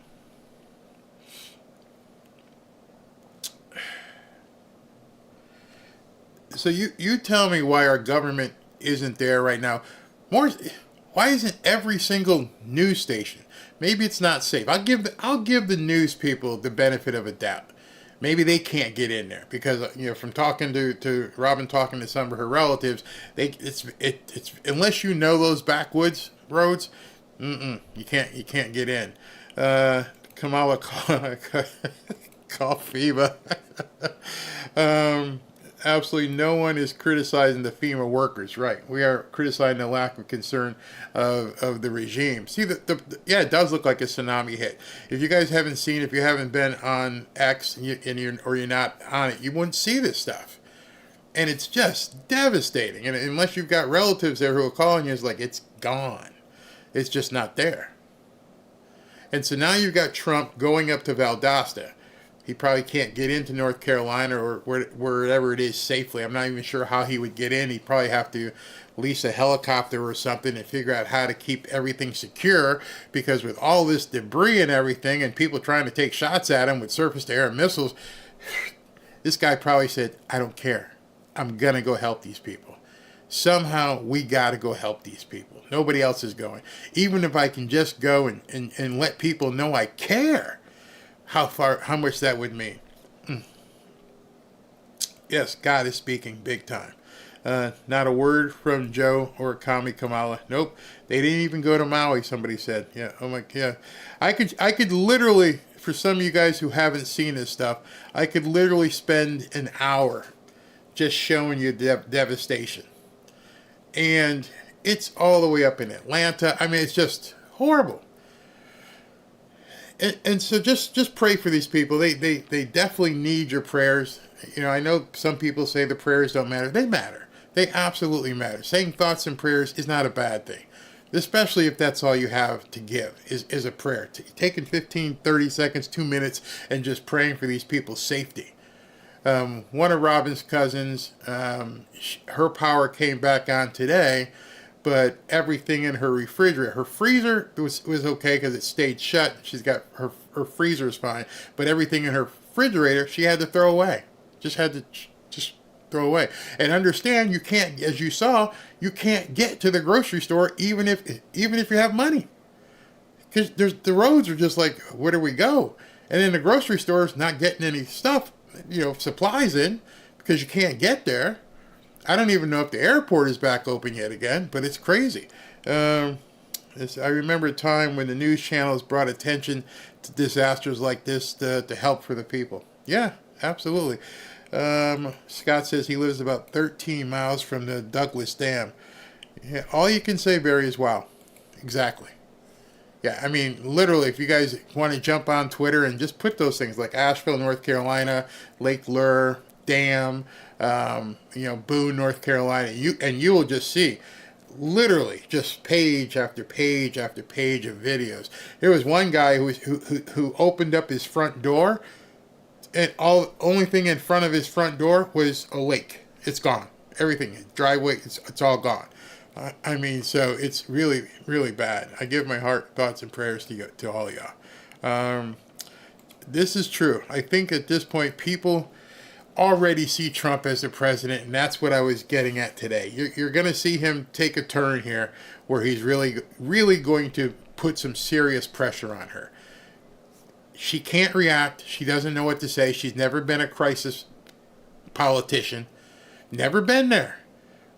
So you tell me why our government isn't there right now. Why isn't every single news station? Maybe it's not safe. I'll give the news people the benefit of a doubt. Maybe they can't get in there because from talking to Robin, talking to some of her relatives, it's unless you know those backwoods roads, you can't get in. Kamala call FEMA. Absolutely no one is criticizing the FEMA workers, right? We are criticizing the lack of concern of the regime. See, yeah, it does look like a tsunami hit. If you guys haven't seen, if you haven't been on X or you're not on it, you wouldn't see this stuff. And it's just devastating. And unless you've got relatives there who are calling you, it's like, it's gone. It's just not there. And so now you've got Trump going up to Valdosta. He probably can't get into North Carolina or wherever it is safely. I'm not even sure how he would get in. He'd probably have to lease a helicopter or something and figure out how to keep everything secure, because with all this debris and everything and people trying to take shots at him with surface-to-air missiles, this guy probably said, I don't care. I'm going to go help these people. Somehow we got to go help these people. Nobody else is going. Even if I can just go and let people know I care. How much that would mean. Yes, God is speaking big time. Not a word from Joe or Kamala. Nope. They didn't even go to Maui, somebody said. Yeah, oh my, yeah. I could literally, for some of you guys who haven't seen this stuff, I could literally spend an hour just showing you devastation. And it's all the way up in Atlanta. I mean, it's just horrible. And so just pray for these people. They definitely need your prayers. I know some people say the prayers don't matter. They matter. They absolutely matter. Saying thoughts and prayers is not a bad thing. especially if that's all you have to give is a prayer. Taking 15, 30 seconds, 2 minutes, and just praying for these people's safety. One of Robin's cousins, her power came back on today, but everything in her refrigerator, her freezer was okay because it stayed shut. She's got her freezer is fine, but everything in her refrigerator she had to throw away. Just throw away. And understand, you can't, as you saw, you can't get to the grocery store even if you have money, because the roads are just like, where do we go? And then the grocery store's not getting any stuff, supplies in, because you can't get there. I don't even know if the airport is back open yet again, but it's crazy. I remember a time when the news channels brought attention to disasters like this to help for the people. Yeah, absolutely. Scott says he lives about 13 miles from the Douglas Dam. Yeah, all you can say, Barry, is wow. Exactly. Yeah, I mean, literally, if you guys want to jump on Twitter and just put those things like Asheville, North Carolina, Lake Lear, Dam, Boone, North Carolina, you will just see literally just page after page after page of videos. There was one guy who opened up his front door, and only thing in front of his front door was a lake. It's gone. Everything, driveway, it's all gone. I mean, so it's really, really bad. I give my heart, thoughts, and prayers to all of y'all. This is true. I think at this point, people already see Trump as the president, and that's what I was getting at today. You're going to see him take a turn here where he's really, really going to put some serious pressure on her. She can't react. She doesn't know what to say. She's never been a crisis politician. Never been there.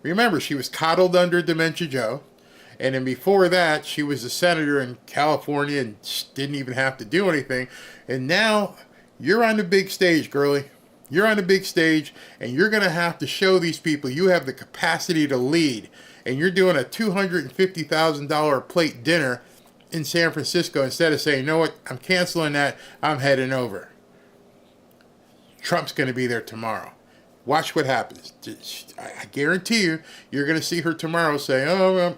Remember, she was coddled under Dementia Joe. And then before that, she was a senator in California and didn't even have to do anything. And now you're on the big stage, girlie. You're on the big stage, and you're going to have to show these people you have the capacity to lead. And you're doing a $250,000 plate dinner in San Francisco instead of saying, you know what, I'm canceling that, I'm heading over. Trump's going to be there tomorrow. Watch what happens. I guarantee you're going to see her tomorrow say, oh,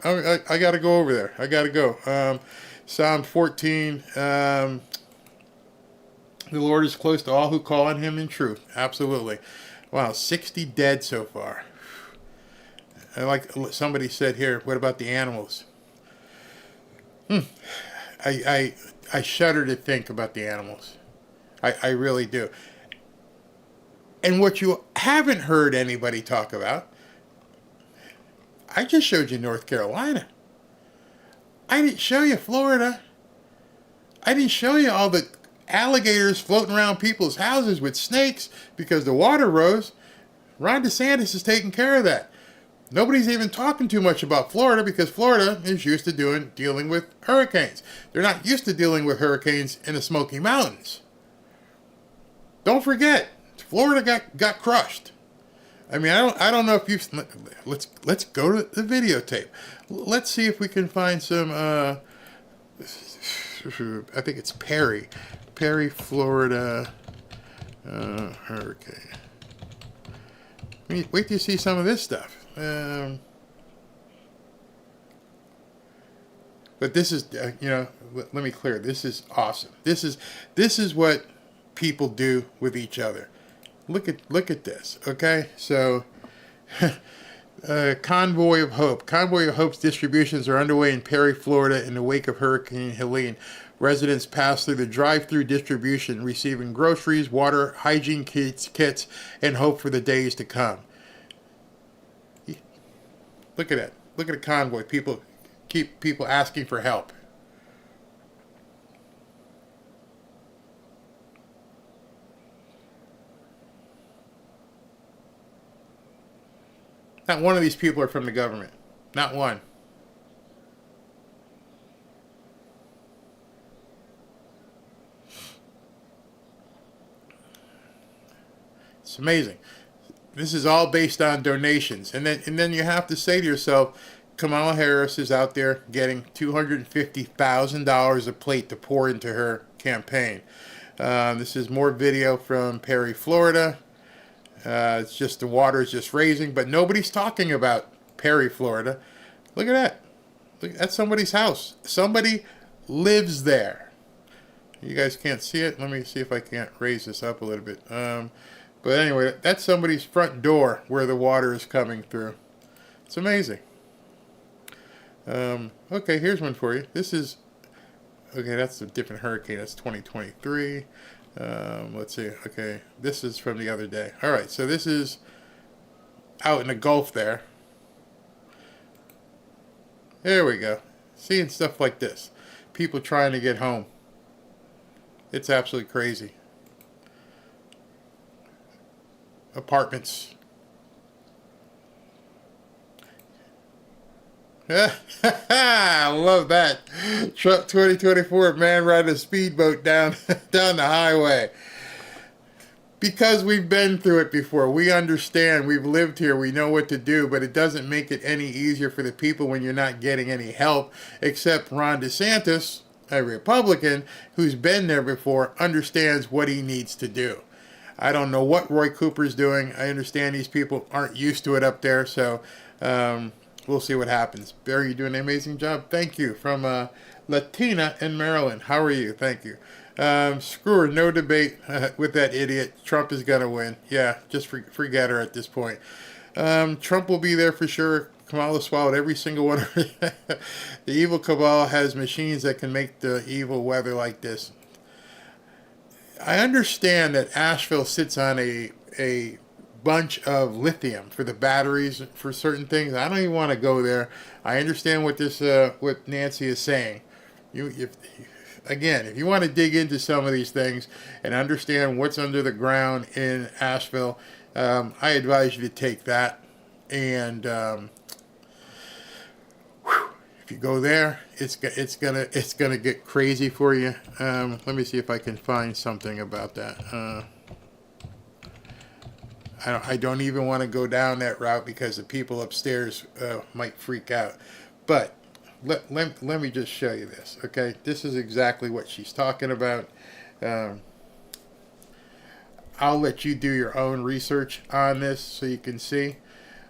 I got to go over there. I got to go. Psalm 14, the Lord is close to all who call on him in truth. Absolutely. Wow, 60 dead so far. Like somebody said here, what about the animals? I shudder to think about the animals. I really do. And what you haven't heard anybody talk about, I just showed you North Carolina. I didn't show you Florida. I didn't show you all the alligators floating around people's houses with snakes because the water rose. Ron DeSantis is taking care of that. Nobody's even talking too much about Florida because Florida is used to dealing with hurricanes. They're not used to dealing with hurricanes in the Smoky Mountains. Don't forget, Florida got crushed. I mean, I don't know if you've... Let's go to the videotape. Let's see if we can find some... I think it's Perry, Florida hurricane. Wait till you see some of this stuff. But this is, let me clear. This is awesome. This is what people do with each other. Look at this. Okay, so Convoy of Hope. Convoy of Hope's distributions are underway in Perry, Florida, in the wake of Hurricane Helene. Residents pass through the drive-through distribution, receiving groceries, water, hygiene kits, and hope for the days to come. Look at that. Look at a convoy. People asking for help. Not one of these people are from the government. Not one. It's amazing. This is all based on donations. And then you have to say to yourself, Kamala Harris is out there getting $250,000 a plate to pour into her campaign. This is more video from Perry, Florida. It's just the water is just raising, but nobody's talking about Perry, Florida. Look at that. Look, that's somebody's house. Somebody lives there. You guys can't see it. Let me see if I can't raise this up a little bit. But anyway, that's somebody's front door where the water is coming through. It's amazing. Okay, here's one for you. This is, okay, that's a different hurricane. That's 2023. Let's see. Okay, this is from the other day. All right, so this is out in the Gulf there. There we go. Seeing stuff like this. People trying to get home. It's absolutely crazy. Apartments. I love that. Trump 2024, man riding a speedboat down the highway. Because we've been through it before. We understand. We've lived here. We know what to do. But it doesn't make it any easier for the people when you're not getting any help. Except Ron DeSantis, a Republican, who's been there before, understands what he needs to do. I don't know what Roy Cooper's doing. I understand these people aren't used to it up there. So we'll see what happens. Barry, you're doing an amazing job. Thank you. From Latina in Maryland. How are you? Thank you. Screw her. No debate with that idiot. Trump is going to win. Yeah, just forget her at this point. Trump will be there for sure. Kamala swallowed every single one. The evil cabal has machines that can make the evil weather like this. I understand that Asheville sits on a bunch of lithium for the batteries for certain things. I don't even want to go there. I understand what what Nancy is saying. If you want to dig into some of these things and understand what's under the ground in Asheville, I advise you to take that. And if you go there, it's gonna get crazy for you. Let me see if I can find something about that. I don't even want to go down that route because the people upstairs might freak out. But let me just show you this, okay? This is exactly what she's talking about. I'll let you do your own research on this so you can see.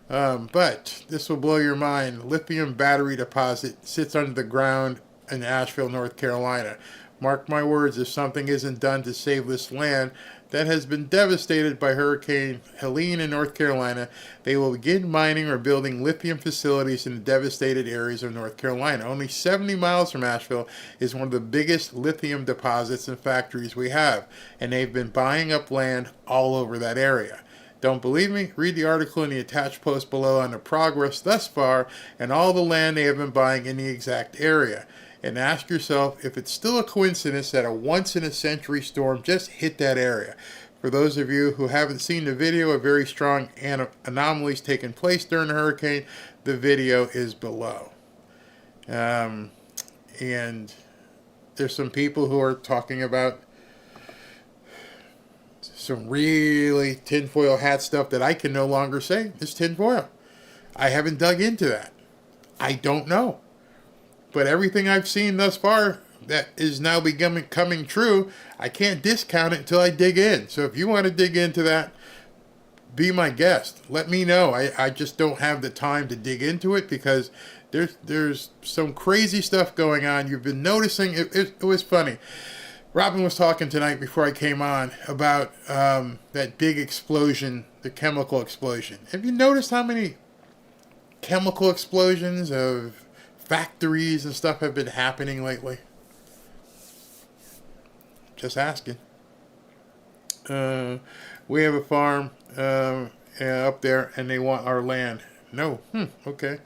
But this will blow your mind. Lithium battery deposit sits under the ground in Asheville, North Carolina. Mark my words, if something isn't done to save this land that has been devastated by Hurricane Helene in North Carolina, they will begin mining or building lithium facilities in the devastated areas of North Carolina. Only 70 miles from Asheville is one of the biggest lithium deposits and factories we have, and they've been buying up land all over that area. Don't believe me? Read the article in the attached post below on the progress thus far and all the land they have been buying in the exact area. And ask yourself if it's still a coincidence that a once-in-a-century storm just hit that area. For those of you who haven't seen the video of very strong anomalies taking place during the hurricane, the video is below. And there's some people who are talking about some really tinfoil hat stuff that I can no longer say is tinfoil. I haven't dug into that. I don't know. But everything I've seen thus far that is now coming true, I can't discount it until I dig in. So if you want to dig into that, be my guest. Let me know. I just don't have the time to dig into it because there's some crazy stuff going on. You've been noticing. It was funny. Robin was talking tonight before I came on about that big explosion, the chemical explosion. Have you noticed how many chemical explosions of factories and stuff have been happening lately? Just asking. We have a farm up there and they want our land. No. Okay.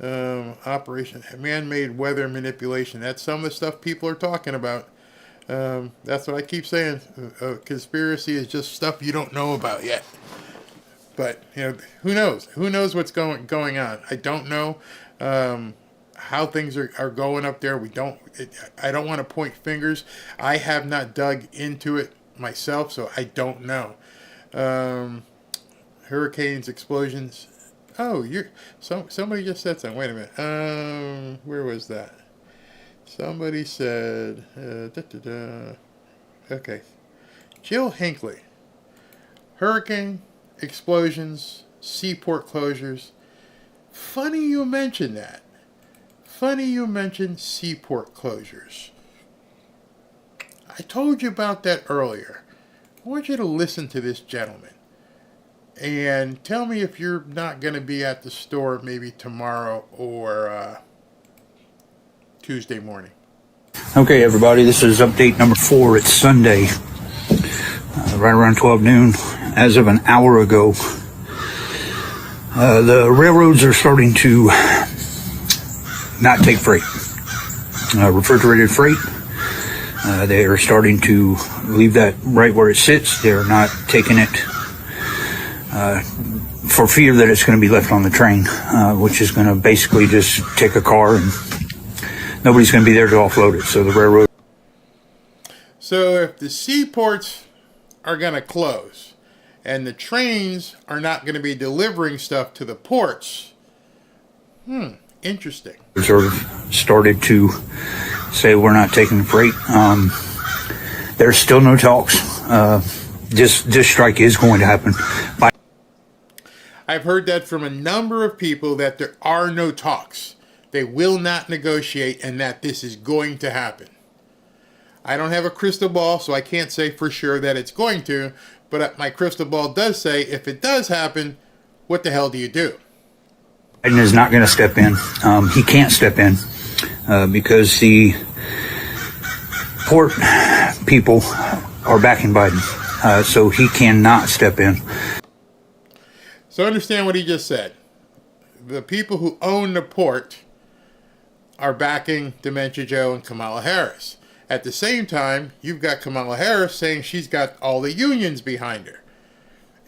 Operation man-made weather manipulation. That's some of the stuff people are talking about. That's what I keep saying. Conspiracy is just stuff you don't know about yet. But who knows? Who knows what's going on? I don't know how things are going up there. I don't want to point fingers. I have not dug into it myself, so I don't know. Hurricanes, explosions. Oh, somebody just said something. Wait a minute. Where was that? Somebody said, okay. Jill Hinckley. Hurricane, explosions, seaport closures. Funny you mentioned that. Funny you mentioned seaport closures. I told you about that earlier. I want you to listen to this gentleman and tell me if you're not going to be at the store maybe tomorrow or Tuesday morning. Okay, everybody, this is update number 4. It's Sunday, right around 12 noon. As of an hour ago, the railroads are starting to not take freight, refrigerated freight. They are starting to leave that right where it sits. They're not taking it for fear that it's going to be left on the train, which is going to basically just take a car and nobody's going to be there to offload it. So the railroad. So if the seaports are going to close and the trains are not going to be delivering stuff to the ports, interesting. Sort of started to say we're not taking freight. There's still no talks. This strike is going to happen. I've heard that from a number of people that there are no talks. They will not negotiate and that this is going to happen. I don't have a crystal ball, so I can't say for sure that it's going to, but my crystal ball does say if it does happen, what the hell do you do? Biden is not going to step in. He can't step in because the port people are backing Biden. So he cannot step in. So understand what he just said. The people who own the port are backing Dementia Joe and Kamala Harris. At the same time, you've got Kamala Harris saying she's got all the unions behind her.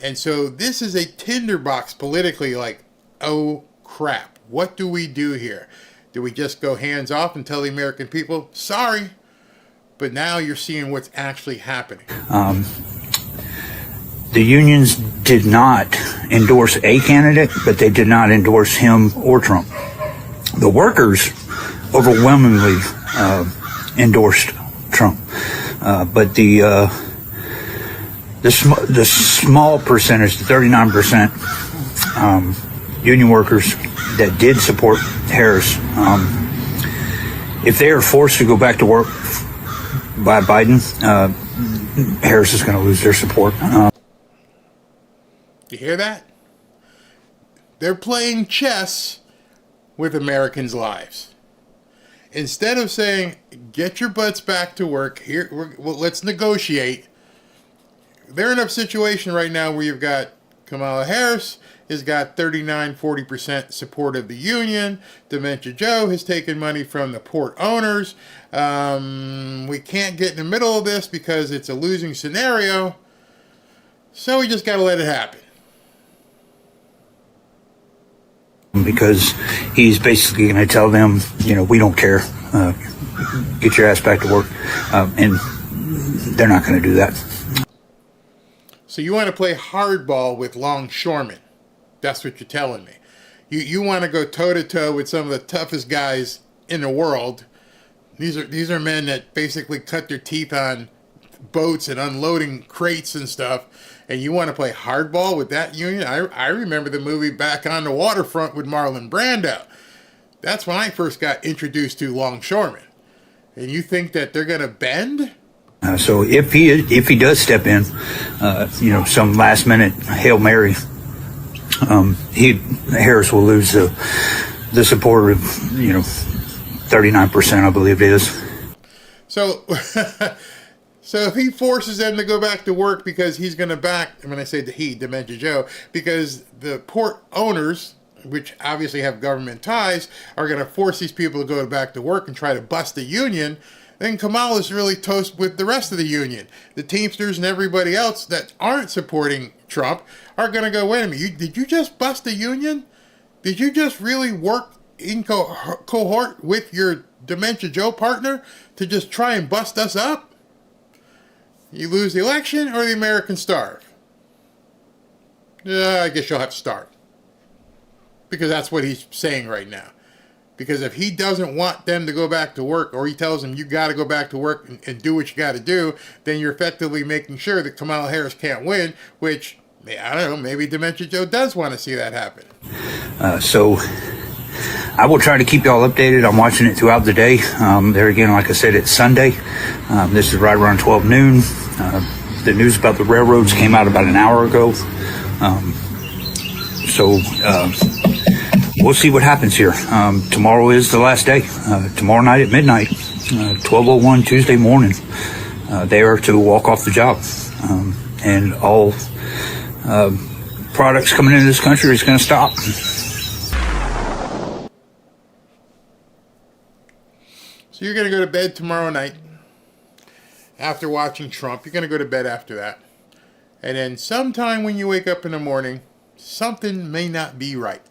And so this is a tinderbox politically, like, oh crap, what do we do here? Do we just go hands off and tell the American people, sorry? But now you're seeing what's actually happening. The unions did not endorse a candidate, but they did not endorse him or Trump. The workers overwhelmingly endorsed Trump, but the small percentage, the 39% union workers that did support Harris, if they are forced to go back to work by Biden, Harris is going to lose their support. You hear that? They're playing chess with Americans' lives. Instead of saying, get your butts back to work, let's negotiate. They're in a situation right now where you've got Kamala Harris has got 39-40% support of the union. Dementia Joe has taken money from the port owners. We can't get in the middle of this because it's a losing scenario. So we just got to let it happen. Because he's basically going to tell them, we don't care. Get your ass back to work. And they're not going to do that. So you want to play hardball with longshoremen. That's what you're telling me. You want to go toe-to-toe with some of the toughest guys in the world. These are men that basically cut their teeth on boats and unloading crates and stuff. And you want to play hardball with that union? I remember the movie Back on the Waterfront with Marlon Brando. That's when I first got introduced to longshoremen. And you think that they're going to bend? So if he does step in, some last minute Hail Mary, Harris will lose the support of 39%, I believe it is. So so if he forces them to go back to work because he's going to back, and when I say Dementia Joe, because the port owners, which obviously have government ties, are going to force these people to go back to work and try to bust the union, then Kamala's really toast with the rest of the union. The Teamsters and everybody else that aren't supporting Trump are going to go, wait a minute, did you just bust the union? Did you just really work in cohort with your Dementia Joe partner to just try and bust us up? You lose the election or the Americans starve? I guess you'll have to starve. Because that's what he's saying right now. Because if he doesn't want them to go back to work, or he tells them you got to go back to work and do what you got to do, then you're effectively making sure that Kamala Harris can't win, which, I don't know, maybe Dementia Joe does want to see that happen. So I will try to keep y'all updated. I'm watching it throughout the day. There again, like I said, it's Sunday. This is right around 12 noon. The news about the railroads came out about an hour ago. So we'll see what happens here. Tomorrow is the last day. Tomorrow night at midnight, 12:01 Tuesday morning, they are to walk off the job. And all products coming into this country is going to stop. So you're going to go to bed tomorrow night after watching Trump. You're going to go to bed after that. And then sometime when you wake up in the morning, something may not be right.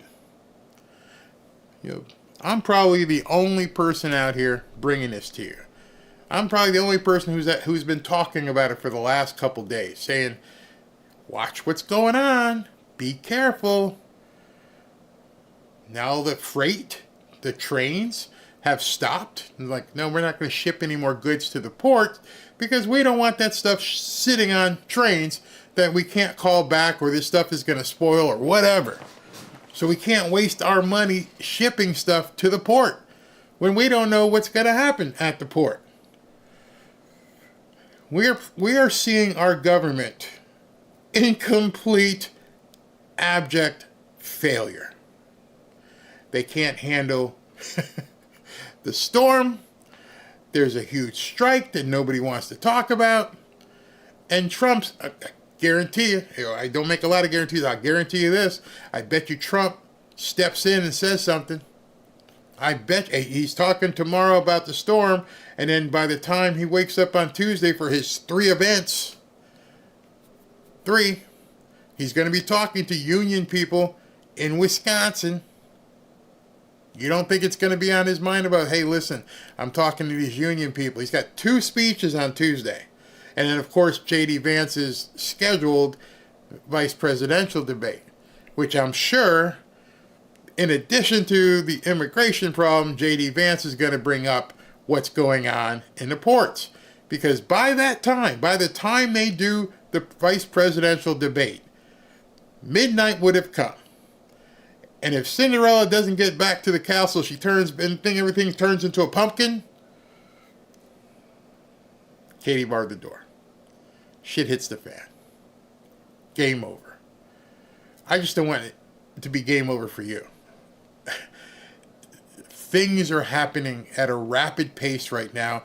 I'm probably the only person out here bringing this to you. I'm probably the only person who's been talking about it for the last couple days, saying, watch what's going on. Be careful. Now the freight, the trains have stopped. Like, no, we're not going to ship any more goods to the port because we don't want that stuff sitting on trains that we can't call back, or this stuff is going to spoil or whatever. So we can't waste our money shipping stuff to the port when we don't know what's going to happen at the port. We are seeing our government in complete, abject failure. They can't handle the storm. There's a huge strike that nobody wants to talk about. And Trump's, I guarantee you, I don't make a lot of guarantees. I'll guarantee you this. I bet you Trump steps in and says something. I bet he's talking tomorrow about the storm. And then by the time he wakes up on Tuesday for his 3 events, he's going to be talking to union people in Wisconsin. You don't think it's going to be on his mind about, hey, listen, I'm talking to these union people. He's got 2 speeches on Tuesday. And then, of course, J.D. Vance's scheduled vice presidential debate, which I'm sure, in addition to the immigration problem, J.D. Vance is going to bring up what's going on in the ports. Because by that time, by the time they do the vice presidential debate, midnight would have come. And if Cinderella doesn't get back to the castle, everything turns into a pumpkin, Katie barred the door. Shit hits the fan. Game over. I just don't want it to be game over for you. Things are happening at a rapid pace right now,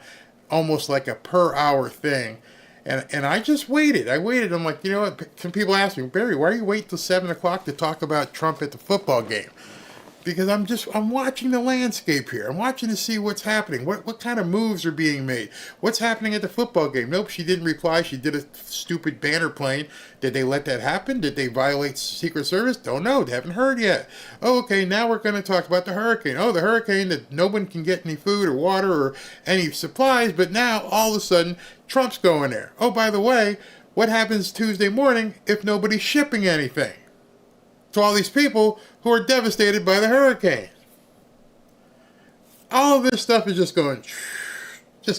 almost like a per hour thing. And I just waited. I'm like, you know what? Some people ask me, Barry, why do you wait till 7 o'clock to talk about Trump at the football game? Because I'm watching the landscape here. I'm watching to see what's happening. What kind of moves are being made? What's happening at the football game? Nope, she didn't reply. She did a stupid banner plane. Did they let that happen? Did they violate Secret Service? Don't know. They haven't heard yet. Oh, okay, now we're going to talk about the hurricane. Oh, the hurricane that no one can get any food or water or any supplies, but now all of a sudden Trump's going there. Oh, by the way, what happens Tuesday morning if nobody's shipping anything to all these people who are devastated by the hurricane? All of this stuff is just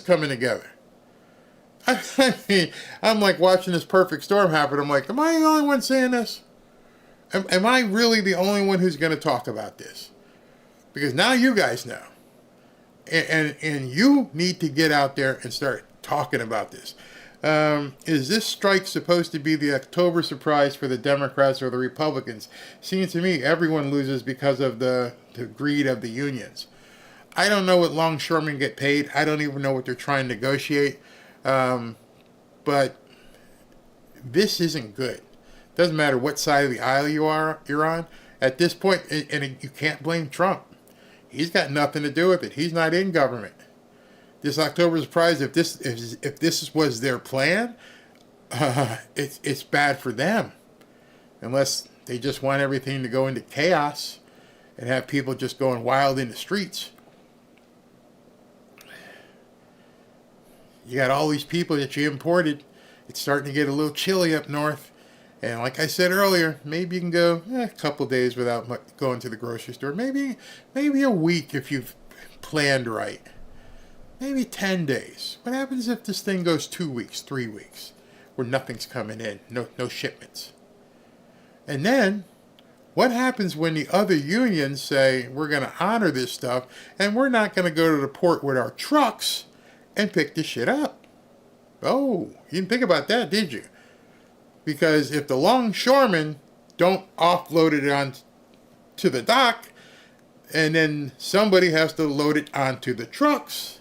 coming together. I mean, I'm like watching this perfect storm happen. I'm like, am I the only one saying this? Am I really the only one who's going to talk about this? Because now you guys know. And you need to get out there and start talking about this. Is this strike supposed to be the October surprise for the Democrats or the Republicans? Seems to me everyone loses because of the greed of the unions. I don't know what longshoremen get paid. I don't even know what they're trying to negotiate. But this isn't good. Doesn't matter what side of the aisle you're on. At this point, and you can't blame Trump. He's got nothing to do with it. He's not in government. This October surprise, if this was their plan, it's bad for them. Unless they just want everything to go into chaos and have people just going wild in the streets. You got all these people that you imported. It's starting to get a little chilly up north. And like I said earlier, maybe you can go a couple days without going to the grocery store. Maybe a week if you've planned right. Maybe 10 days. What happens if this thing goes 2 weeks, 3 weeks, where nothing's coming in, no shipments? And then, What happens when the other unions say, we're going to honor this stuff and we're not going to go to the port with our trucks and pick this shit up? Oh, you didn't think about that, did you? Because if the longshoremen don't offload it on to the dock, and then somebody has to load it onto the trucks,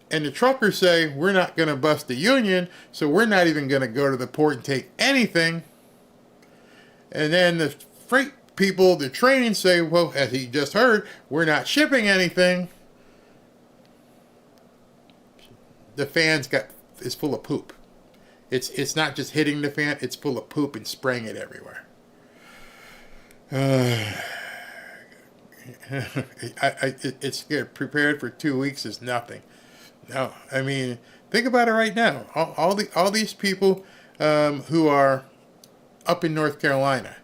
and the truckers say, we're not going to bust the union, so we're not even going to go to the port and take anything. And then the freight people, the train, say, well, as he just heard, we're not shipping anything. The fan's is full of poop. It's not just hitting the fan, it's full of poop and spraying it everywhere. It's prepared for 2 weeks is nothing. No, I mean, think about it right now. All these people who are up in North Carolina,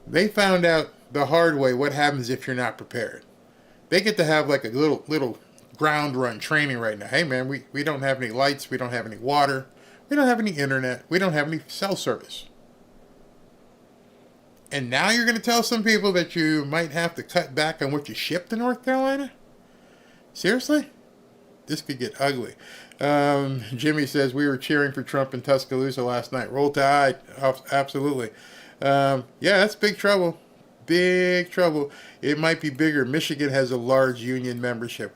they found out the hard way what happens if you're not prepared. They get to have like a little ground run training right now. Hey man, we don't have any lights, we don't have any water, we don't have any internet, we don't have any cell service. And now you're going to tell some people that you might have to cut back on what you ship to North Carolina? Seriously? This could get ugly. Jimmy says, we were cheering for Trump in Tuscaloosa last night. Roll Tide. Absolutely. Yeah, that's big trouble. Big trouble. It might be bigger. Michigan has a large union membership.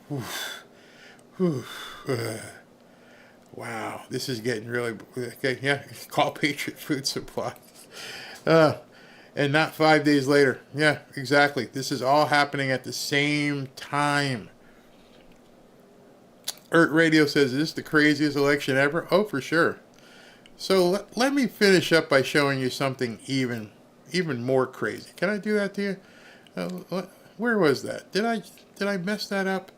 Wow. This is getting really... Okay, yeah, call Patriot Food Supply. And not 5 days later. Yeah, exactly. This is all happening at the same time. Ert Radio says, is this the craziest election ever? Oh, for sure. So let me finish up by showing you something even more crazy. Can I do that to you? Where was that? Did I mess that up?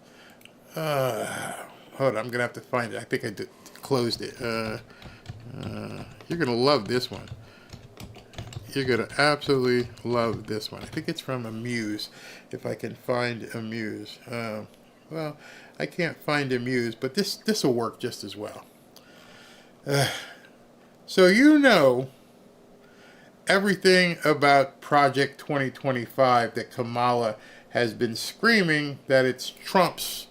Hold on, I'm going to have to find it. I think I closed it. You're going to love this one. You're going to absolutely love this one. I think it's from Amuse, if I can find Amuse. Well, I can't find Amuse, but this will work just as well. So you know everything about Project 2025 that Kamala has been screaming that it's Trump's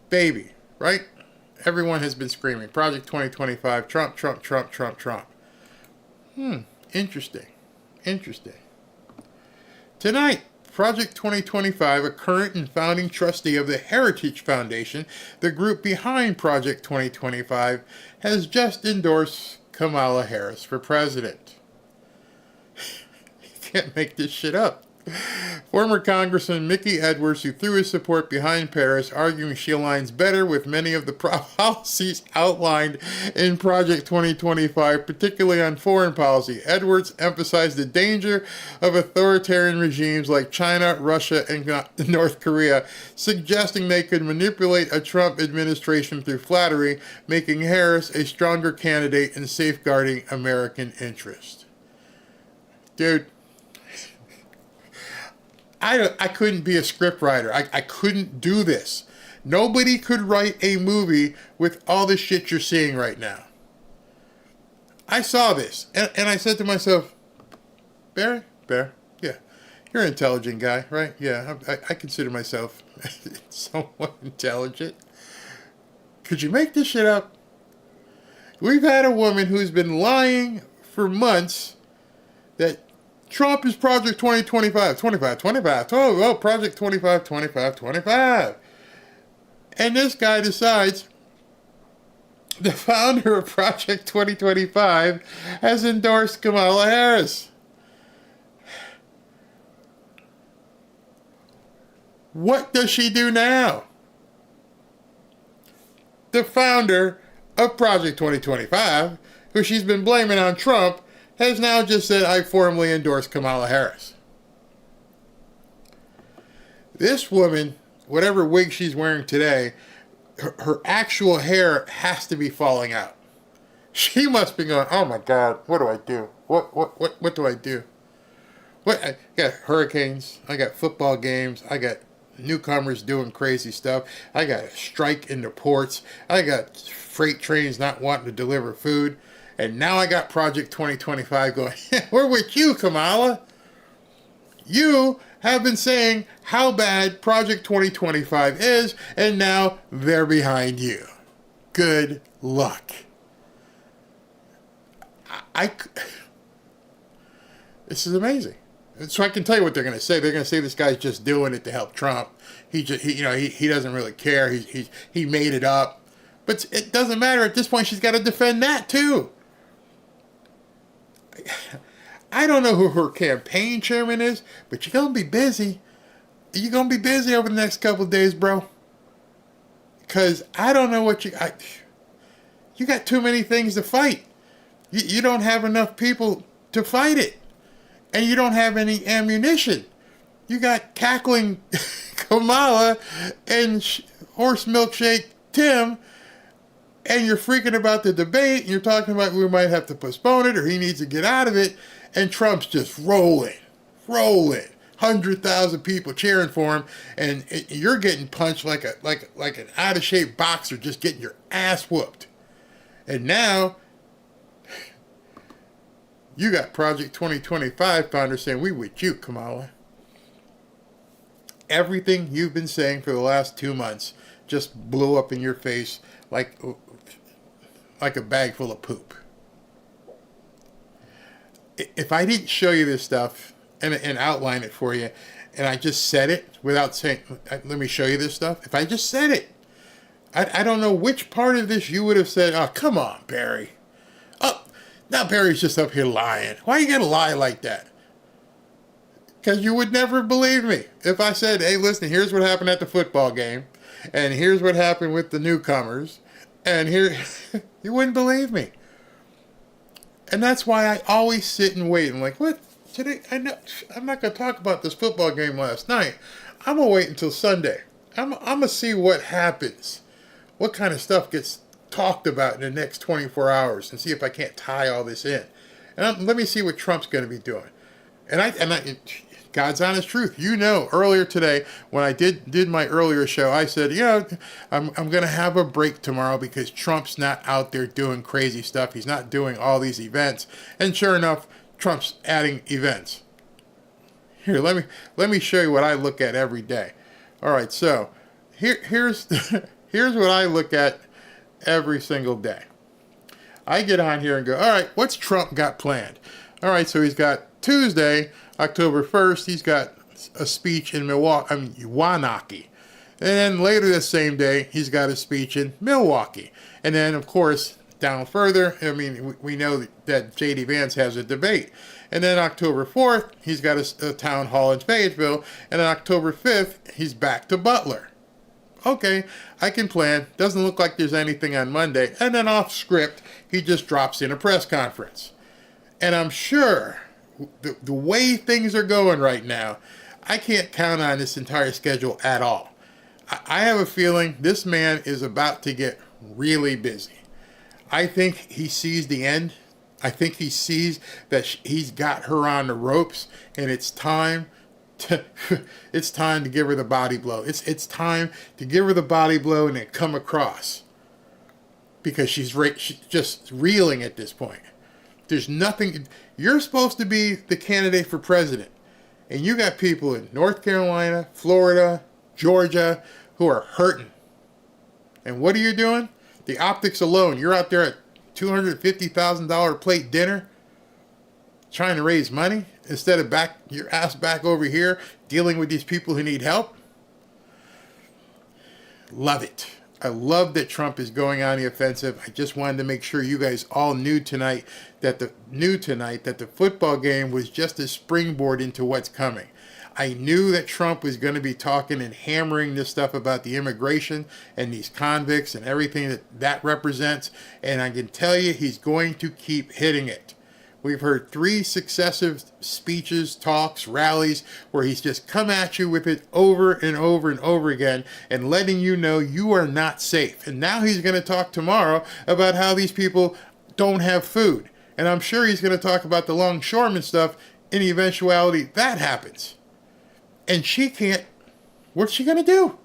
baby, right? Everyone has been screaming, Project 2025, Trump, Trump, Trump, Trump, Trump. Interesting. Tonight, Project 2025, a current and founding trustee of the Heritage Foundation, the group behind Project 2025, has just endorsed Kamala Harris for president. You can't make this shit up. Former Congressman Mickey Edwards, who threw his support behind Paris, arguing she aligns better with many of the policies outlined in Project 2025, particularly on foreign policy. Edwards emphasized the danger of authoritarian regimes like China, Russia, and North Korea, suggesting they could manipulate a Trump administration through flattery, making Harris a stronger candidate in safeguarding American interest. Dude. I couldn't be a scriptwriter. I couldn't do this. Nobody could write a movie with all the shit you're seeing right now. I saw this, and I said to myself, Barry, yeah, you're an intelligent guy, right? Yeah, I consider myself somewhat intelligent. Could you make this shit up? We've had a woman who's been lying for months that Trump is Project 2025, 25, oh, Project 25. And this guy decides the founder of Project 2025 has endorsed Kamala Harris. What does she do now? The founder of Project 2025, who she's been blaming on Trump, has now just said, I formally endorse Kamala Harris. This woman, whatever wig she's wearing today, her actual hair has to be falling out. She must be going, oh my God, what do I do? What do I do? I got hurricanes, I got football games, I got newcomers doing crazy stuff, I got a strike in the ports, I got freight trains not wanting to deliver food. And now I got Project 2025 going, we're with you, Kamala. You have been saying how bad Project 2025 is, and now they're behind you. Good luck. This is amazing. So I can tell you what they're going to say. They're going to say this guy's just doing it to help Trump. He doesn't really care. He made it up. But it doesn't matter. At this point, she's got to defend that too. I don't know who her campaign chairman is, but you're going to be busy. You're going to be busy over the next couple of days, bro. Because I don't know what you got too many things to fight. You don't have enough people to fight it. And you don't have any ammunition. You got cackling Kamala and horse milkshake Tim, and you're freaking about the debate, and you're talking about we might have to postpone it or he needs to get out of it, and Trump's just rolling. 100,000 people cheering for him, and you're getting punched like an out of shape boxer, just getting your ass whooped. And now you got Project 2025 founders saying, we with you, Kamala. Everything you've been saying for the last 2 months just blew up in your face like a bag full of poop. If I didn't show you this stuff and outline it for you, and I just said it without saying, let me show you this stuff. If I just said it, I don't know which part of this you would have said, oh, come on, Barry. Oh, now Barry's just up here lying. Why are you going to lie like that? Because you would never believe me. If I said, hey, listen, here's what happened at the football game, and here's what happened with the newcomers, and here, you wouldn't believe me. And that's why I always sit and wait. I'm like, what? Today, I'm not going to talk about this football game last night. I'm going to wait until Sunday. I'm going to see what happens. What kind of stuff gets talked about in the next 24 hours and see if I can't tie all this in. And let me see what Trump's going to be doing. And I God's honest truth. You know, earlier today when I did my earlier show, I said, I'm going to have a break tomorrow because Trump's not out there doing crazy stuff. He's not doing all these events. And sure enough, Trump's adding events. Here, let me show you what I look at every day. All right, so here's here's what I look at every single day. I get on here and go, all right, what's Trump got planned? All right, so he's got Tuesday, October 1st, he's got a speech in Wanaki. And then later this same day, he's got a speech in Milwaukee. And then, of course, down further, we know that J.D. Vance has a debate. And then October 4th, he's got a town hall in Fayetteville. And then October 5th, he's back to Butler. Okay, I can plan. Doesn't look like there's anything on Monday. And then off script, he just drops in a press conference. And I'm sure the way things are going right now, I can't count on this entire schedule at all. I have a feeling this man is about to get really busy. I think he sees the end. I think he sees that he's got her on the ropes, and it's time to give her the body blow. It's time to give her the body blow and then come across, because she's just reeling at this point. There's nothing. You're supposed to be the candidate for president, and you got people in North Carolina, Florida, Georgia who are hurting. And what are you doing? The optics alone. You're out there at $250,000 plate dinner trying to raise money instead of your ass back over here dealing with these people who need help. Love it. I love that Trump is going on the offensive. I just wanted to make sure you guys all knew tonight that the football game was just a springboard into what's coming. I knew that Trump was going to be talking and hammering this stuff about the immigration and these convicts and everything that represents. And I can tell you he's going to keep hitting it. We've heard 3 successive speeches, talks, rallies, where he's just come at you with it over and over and over again and letting you know you are not safe. And now he's going to talk tomorrow about how these people don't have food. And I'm sure he's going to talk about the longshoreman stuff in the eventuality that happens. And she can't, what's she going to do?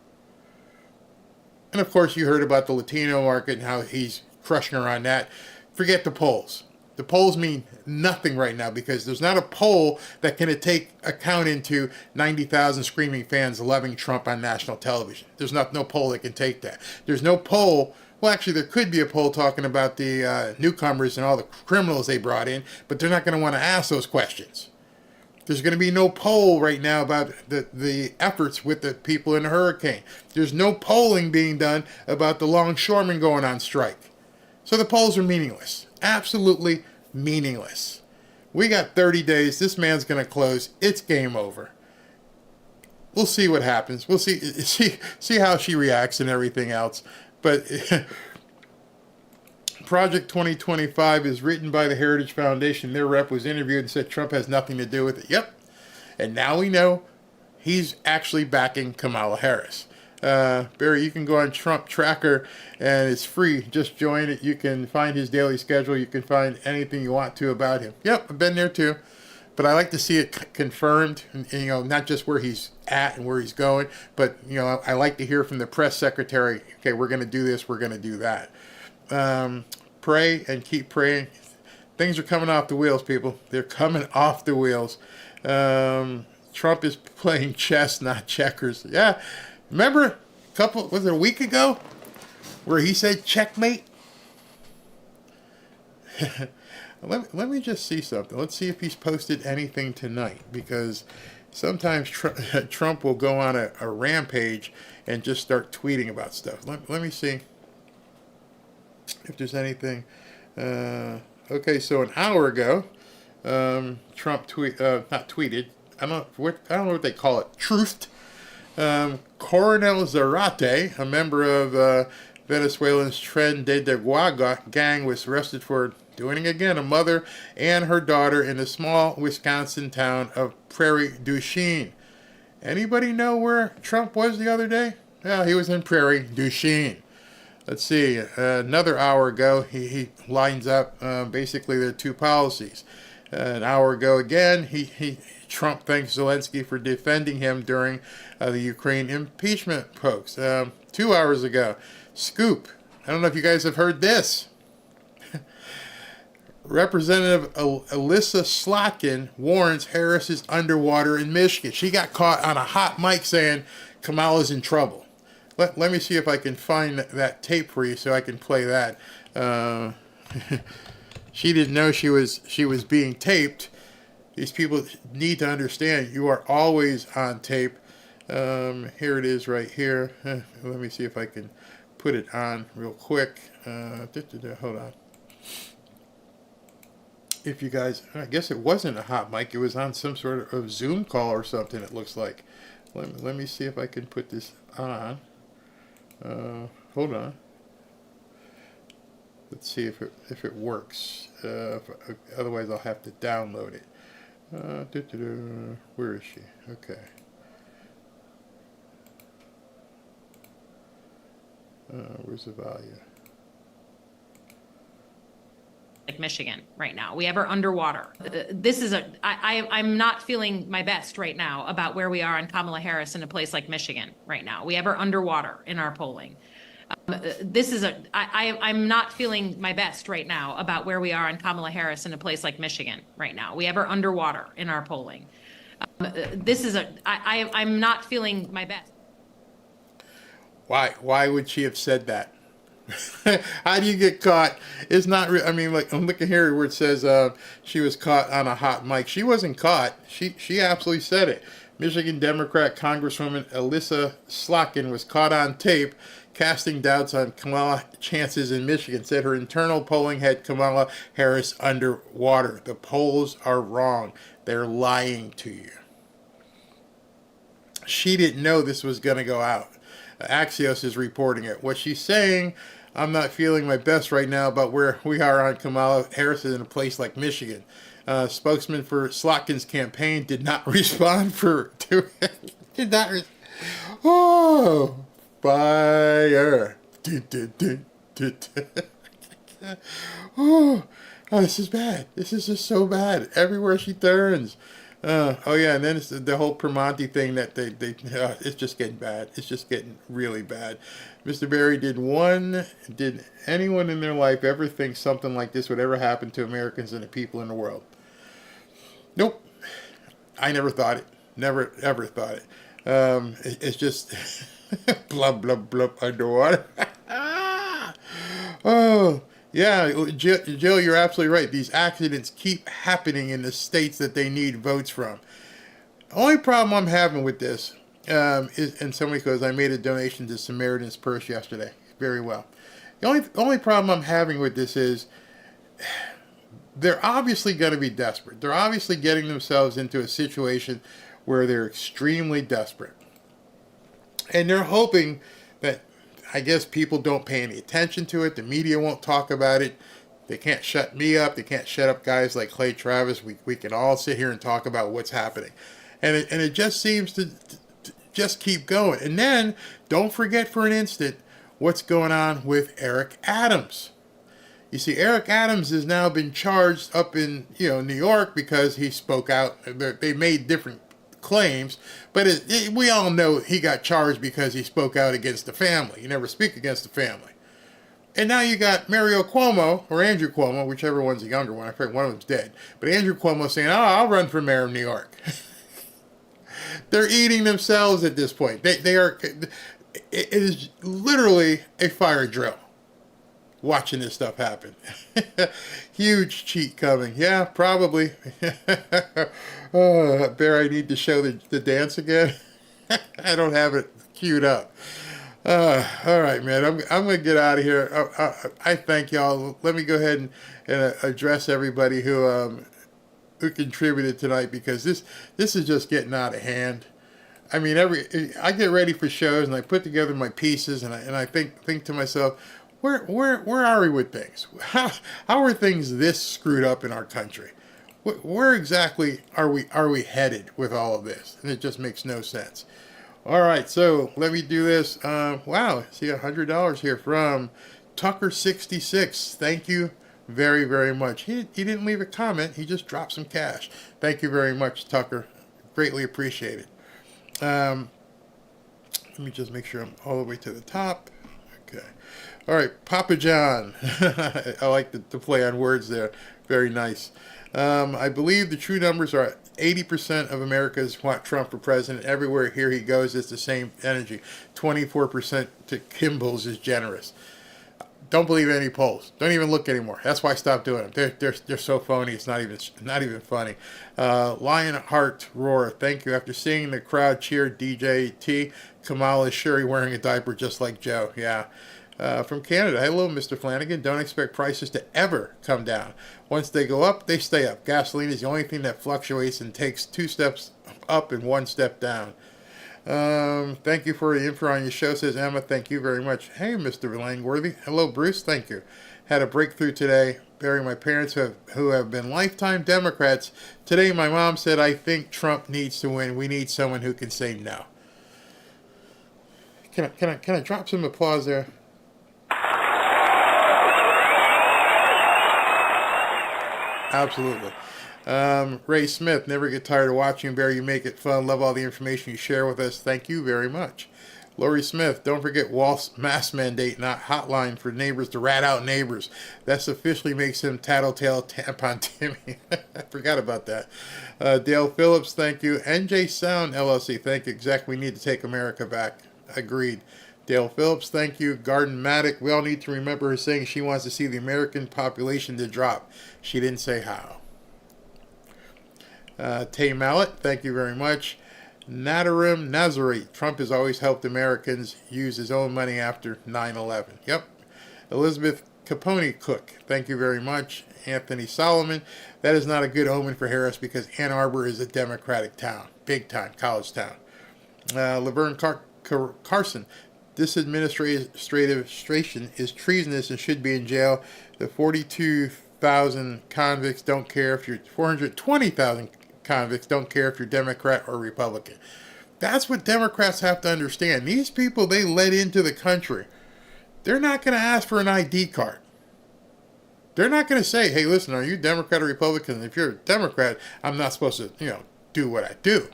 And of course you heard about the Latino market and how he's crushing her on that. Forget the polls. The polls mean nothing right now because there's not a poll that can take account into 90,000 screaming fans loving Trump on national television. There's no poll that can take that. There's no poll. Well, actually, there could be a poll talking about the newcomers and all the criminals they brought in, but they're not going to want to ask those questions. There's going to be no poll right now about the efforts with the people in the hurricane. There's no polling being done about the longshoremen going on strike. So the polls are meaningless. Absolutely meaningless. We got 30 days. This man's going to close. It's game over. We'll see what happens. We'll see how she reacts and everything else. But Project 2025 is written by the Heritage Foundation. Their rep was interviewed and said Trump has nothing to do with it. Yep. And now we know he's actually backing Kamala Harris. Barry, you can go on Trump Tracker, and it's free. Just join it. You can find his daily schedule. You can find anything you want to about him. Yep, I've been there too. But I like to see it confirmed, and, not just where he's at and where he's going, but, I like to hear from the press secretary, okay, we're going to do this, we're going to do that. Pray and keep praying. Things are coming off the wheels, people. They're coming off the wheels. Trump is playing chess, not checkers. Yeah. Remember a week ago where he said checkmate? Let me just see something. Let's see if he's posted anything tonight, because sometimes Trump will go on a rampage and just start tweeting about stuff. Let me see if there's anything. Okay, so an hour ago, Trump not tweeted. I don't know what they call it. Truthed. Coronel Zarate, a member of Venezuelan's Tren de Deguaga gang, was arrested for doing again a mother and her daughter in the small Wisconsin town of Prairie du Chien. Anybody know where Trump was the other day? Yeah, he was in Prairie du Chien. Let's see, another hour ago, he lines up basically their two policies. An hour ago again, Trump thanks Zelensky for defending him during the Ukraine impeachment pokes. 2 hours ago, scoop. I don't know if you guys have heard this. Representative Alyssa Slotkin warns Harris is underwater in Michigan. She got caught on a hot mic saying Kamala's in trouble. Let me see if I can find that tape for you so I can play that. She didn't know she was being taped. These people need to understand you are always on tape. Here it is right here. Let me see if I can put it on real quick. Hold on. If you guys, I guess it wasn't a hot mic. It was on some sort of Zoom call or something, it looks like. Let me see if I can put this on. Hold on. Let's see if it works. Otherwise, I'll have to download it. Where is she? Okay. Where's the value? Like Michigan right now. We have her underwater. I'm not feeling my best right now about where we are on Kamala Harris in a place like Michigan right now. We have her underwater in our polling. I'm not feeling my best right now about where we are on Kamala Harris in a place like Michigan right now. We have her underwater in our polling. I'm not feeling my best. Why would she have said that? How do you get caught? It's not. Like I'm looking here where it says she was caught on a hot mic. She wasn't caught. She absolutely said it. Michigan Democrat Congresswoman Alyssa Slotkin was caught on tape casting doubts on Kamala's chances in Michigan. Said her internal polling had Kamala Harris underwater. The polls are wrong. They're lying to you. She didn't know this was going to go out. Axios is reporting it. What she's saying, I'm not feeling my best right now about where we are on Kamala Harris in a place like Michigan. Spokesman for Slotkin's campaign did not respond Oh, fire. Oh, this is bad. This is just so bad. Everywhere she turns. Oh yeah, and then it's the whole Primanti thing that they it's just getting bad. It's just getting really bad. Mr. Barry, did anyone in their life ever think something like this would ever happen to Americans and the people in the world? Nope. I never thought it. Never ever thought it. It's just blub blub blub underwater. Oh. Yeah, Jill, you're absolutely right. These accidents keep happening in the states that they need votes from. Only problem I'm having with this is, and somebody goes, I made a donation to Samaritan's Purse yesterday. Very well. The only problem I'm having with this is they're obviously going to be desperate. They're obviously getting themselves into a situation where they're extremely desperate. And they're hoping that, I guess, people don't pay any attention to it. The media won't talk about it. They can't shut me up. They can't shut up guys like Clay Travis. We can all sit here and talk about what's happening. And it just seems to just keep going. And then don't forget for an instant what's going on with Eric Adams. You see, Eric Adams has now been charged up in New York because he spoke out. They made different claims, but we all know he got charged because he spoke out against the family. You never speak against the family. And now you got Mario Cuomo, or Andrew Cuomo, whichever one's the younger one. I forget, one of them's dead. But Andrew Cuomo saying, I'll run for mayor of New York. They're eating themselves at this point. They are. It is literally a fire drill watching this stuff happen. Huge cheat coming. Yeah, probably. Oh, Bear, I need to show the dance again. I don't have it queued up. All right, man. I'm going to get out of here. I thank y'all. Let me go ahead and address everybody who contributed tonight, because this is just getting out of hand. I mean, I get ready for shows and I put together my pieces and I think to myself, where are we with things? How are things this screwed up in our country? Where exactly are we headed with all of this? And it just makes no sense. All right, so let me do this. Wow, see $100 here from Tucker66. Thank you very, very much. He didn't leave a comment. He just dropped some cash. Thank you very much, Tucker. Greatly appreciated. Let me just make sure I'm all the way to the top. Okay. All right, Papa John. I like the play on words there. Very nice. I believe the true numbers are 80% of Americans want Trump for president. Everywhere here he goes, it's the same energy. 24% to Kimball's is generous. Don't believe any polls. Don't even look anymore. That's why I stopped doing them. They're so phony. It's not even funny. Lionheart Roar. Thank you. After seeing the crowd cheer DJT, Kamala is sure wearing a diaper just like Joe. Yeah. From Canada. Hello, Mr. Flanagan. Don't expect prices to ever come down. Once they go up, they stay up. Gasoline is the only thing that fluctuates and takes 2 steps up and 1 step down. Thank you for the info on your show, says Emma. Thank you very much. Hey, Mr. Langworthy. Hello, Bruce. Thank you. Had a breakthrough today. Burying my parents who have been lifetime Democrats. Today, my mom said, I think Trump needs to win. We need someone who can say no. Can I drop some applause there? Absolutely. Ray Smith, never get tired of watching you, Barry. You make it fun. Love all the information you share with us. Thank you very much. Lori Smith, don't forget Walt's mask mandate, not hotline for neighbors to rat out neighbors. That officially makes him Tattletale Tampon Timmy. I forgot about that. Dale Phillips, thank you. NJ Sound LLC, thank you. Exactly, we need to take America back. Agreed. Dale Phillips, thank you. Garden Maddock, we all need to remember her saying she wants to see the American population to drop. She didn't say how. Tay Mallet, thank you very much. Nadarim Nazari, Trump has always helped Americans use his own money after 9/11. Yep. Elizabeth Capone Cook, thank you very much. Anthony Solomon, that is not a good omen for Harris because Ann Arbor is a Democratic town. Big time, college town. Laverne Carson, this administration is treasonous and should be in jail. The 42,000 convicts don't care if you're 420,000 convicts don't care if you're Democrat or Republican. That's what Democrats have to understand. These people they let into the country, they're not going to ask for an ID card. They're not going to say, hey, listen, are you Democrat or Republican? If you're a Democrat, I'm not supposed to, do do what I do.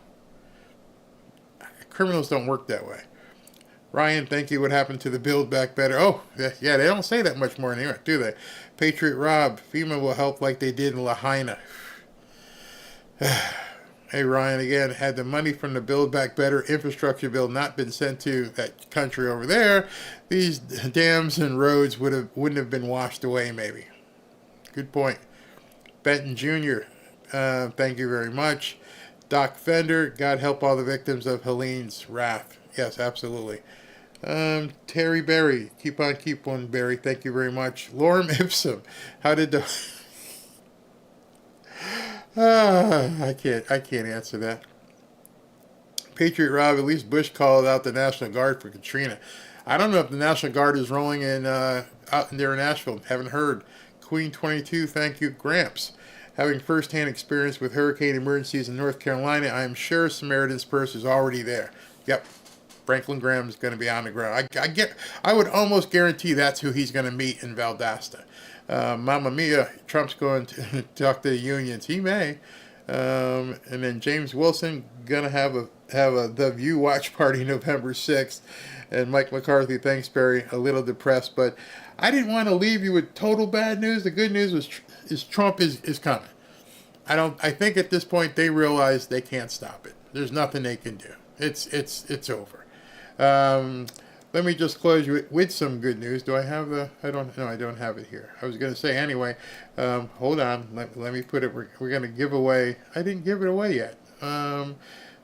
Criminals don't work that way. Ryan, thank you. What happened to the Build Back Better? Oh, yeah, they don't say that much more anymore, do they? Patriot Rob, FEMA will help like they did in Lahaina. Hey, Ryan, again, had the money from the Build Back Better infrastructure bill not been sent to that country over there, these dams and roads wouldn't have been washed away, maybe. Good point. Benton Jr., thank you very much. Doc Fender, God help all the victims of Helene's wrath. Yes, absolutely. Terry Berry, keep on, Berry. Thank you very much. Lorem Ipsum, how did the... I can't answer that. Patriot Rob, at least Bush called out the National Guard for Katrina. I don't know if the National Guard is rolling in out there in Nashville. Haven't heard. Queen 22, thank you. Gramps, having first-hand experience with hurricane emergencies in North Carolina, I am sure Samaritan's Purse is already there. Yep. Franklin Graham is going to be on the ground. I would almost guarantee that's who he's going to meet in Valdosta. Mamma Mia, Trump's going to talk to the unions. He may. And then James Wilson going to have a The View watch party November 6th. And Mike McCarthy, thanks, Barry. A little depressed, but I didn't want to leave you with total bad news. The good news is Trump is coming. I think at this point they realize they can't stop it. There's nothing they can do. It's over. Let me just close you with some good news. Do I have I don't have it here. I was going to say anyway, hold on. Let me put it, we're going to give away, I didn't give it away yet.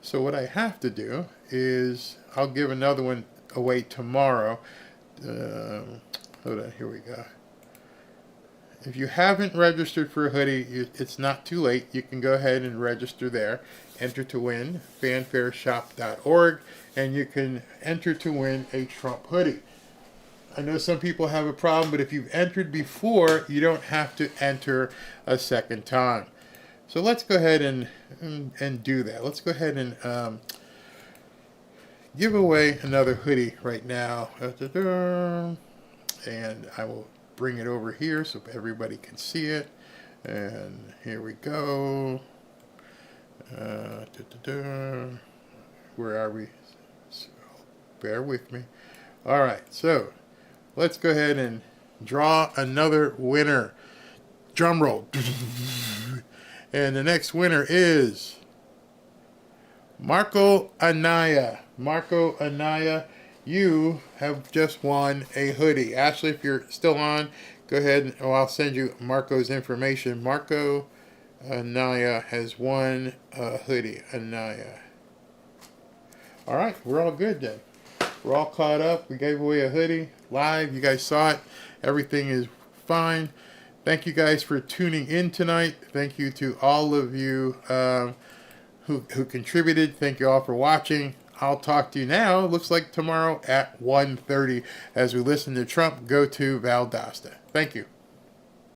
So what I have to do is, I'll give another one away tomorrow. Hold on, here we go. If you haven't registered for a hoodie, it's not too late. You can go ahead and register there. Enter to win, fanfareshop.org, and you can enter to win a Trump hoodie. I know some people have a problem, but if you've entered before, you don't have to enter a second time. So let's go ahead and do that. Let's go ahead and give away another hoodie right now. And I will bring it over here so everybody can see it. And here we go. Where are we? So, bear with me. All right, so let's go ahead and draw another winner. Drum roll. And the next winner is Marco Anaya. Marco Anaya, you have just won a hoodie. Ashley, if you're still on, go ahead and I'll send you Marco's information. Marco Anaya has won a hoodie. Anaya. All right, we're all good then. We're all caught up. We gave away a hoodie live. You guys saw it. Everything is fine. Thank you guys for tuning in tonight. Thank you to all of you who contributed. Thank you all for watching. I'll talk to you now. Looks like tomorrow at 1:30 as we listen to Trump go to Valdosta. Thank you.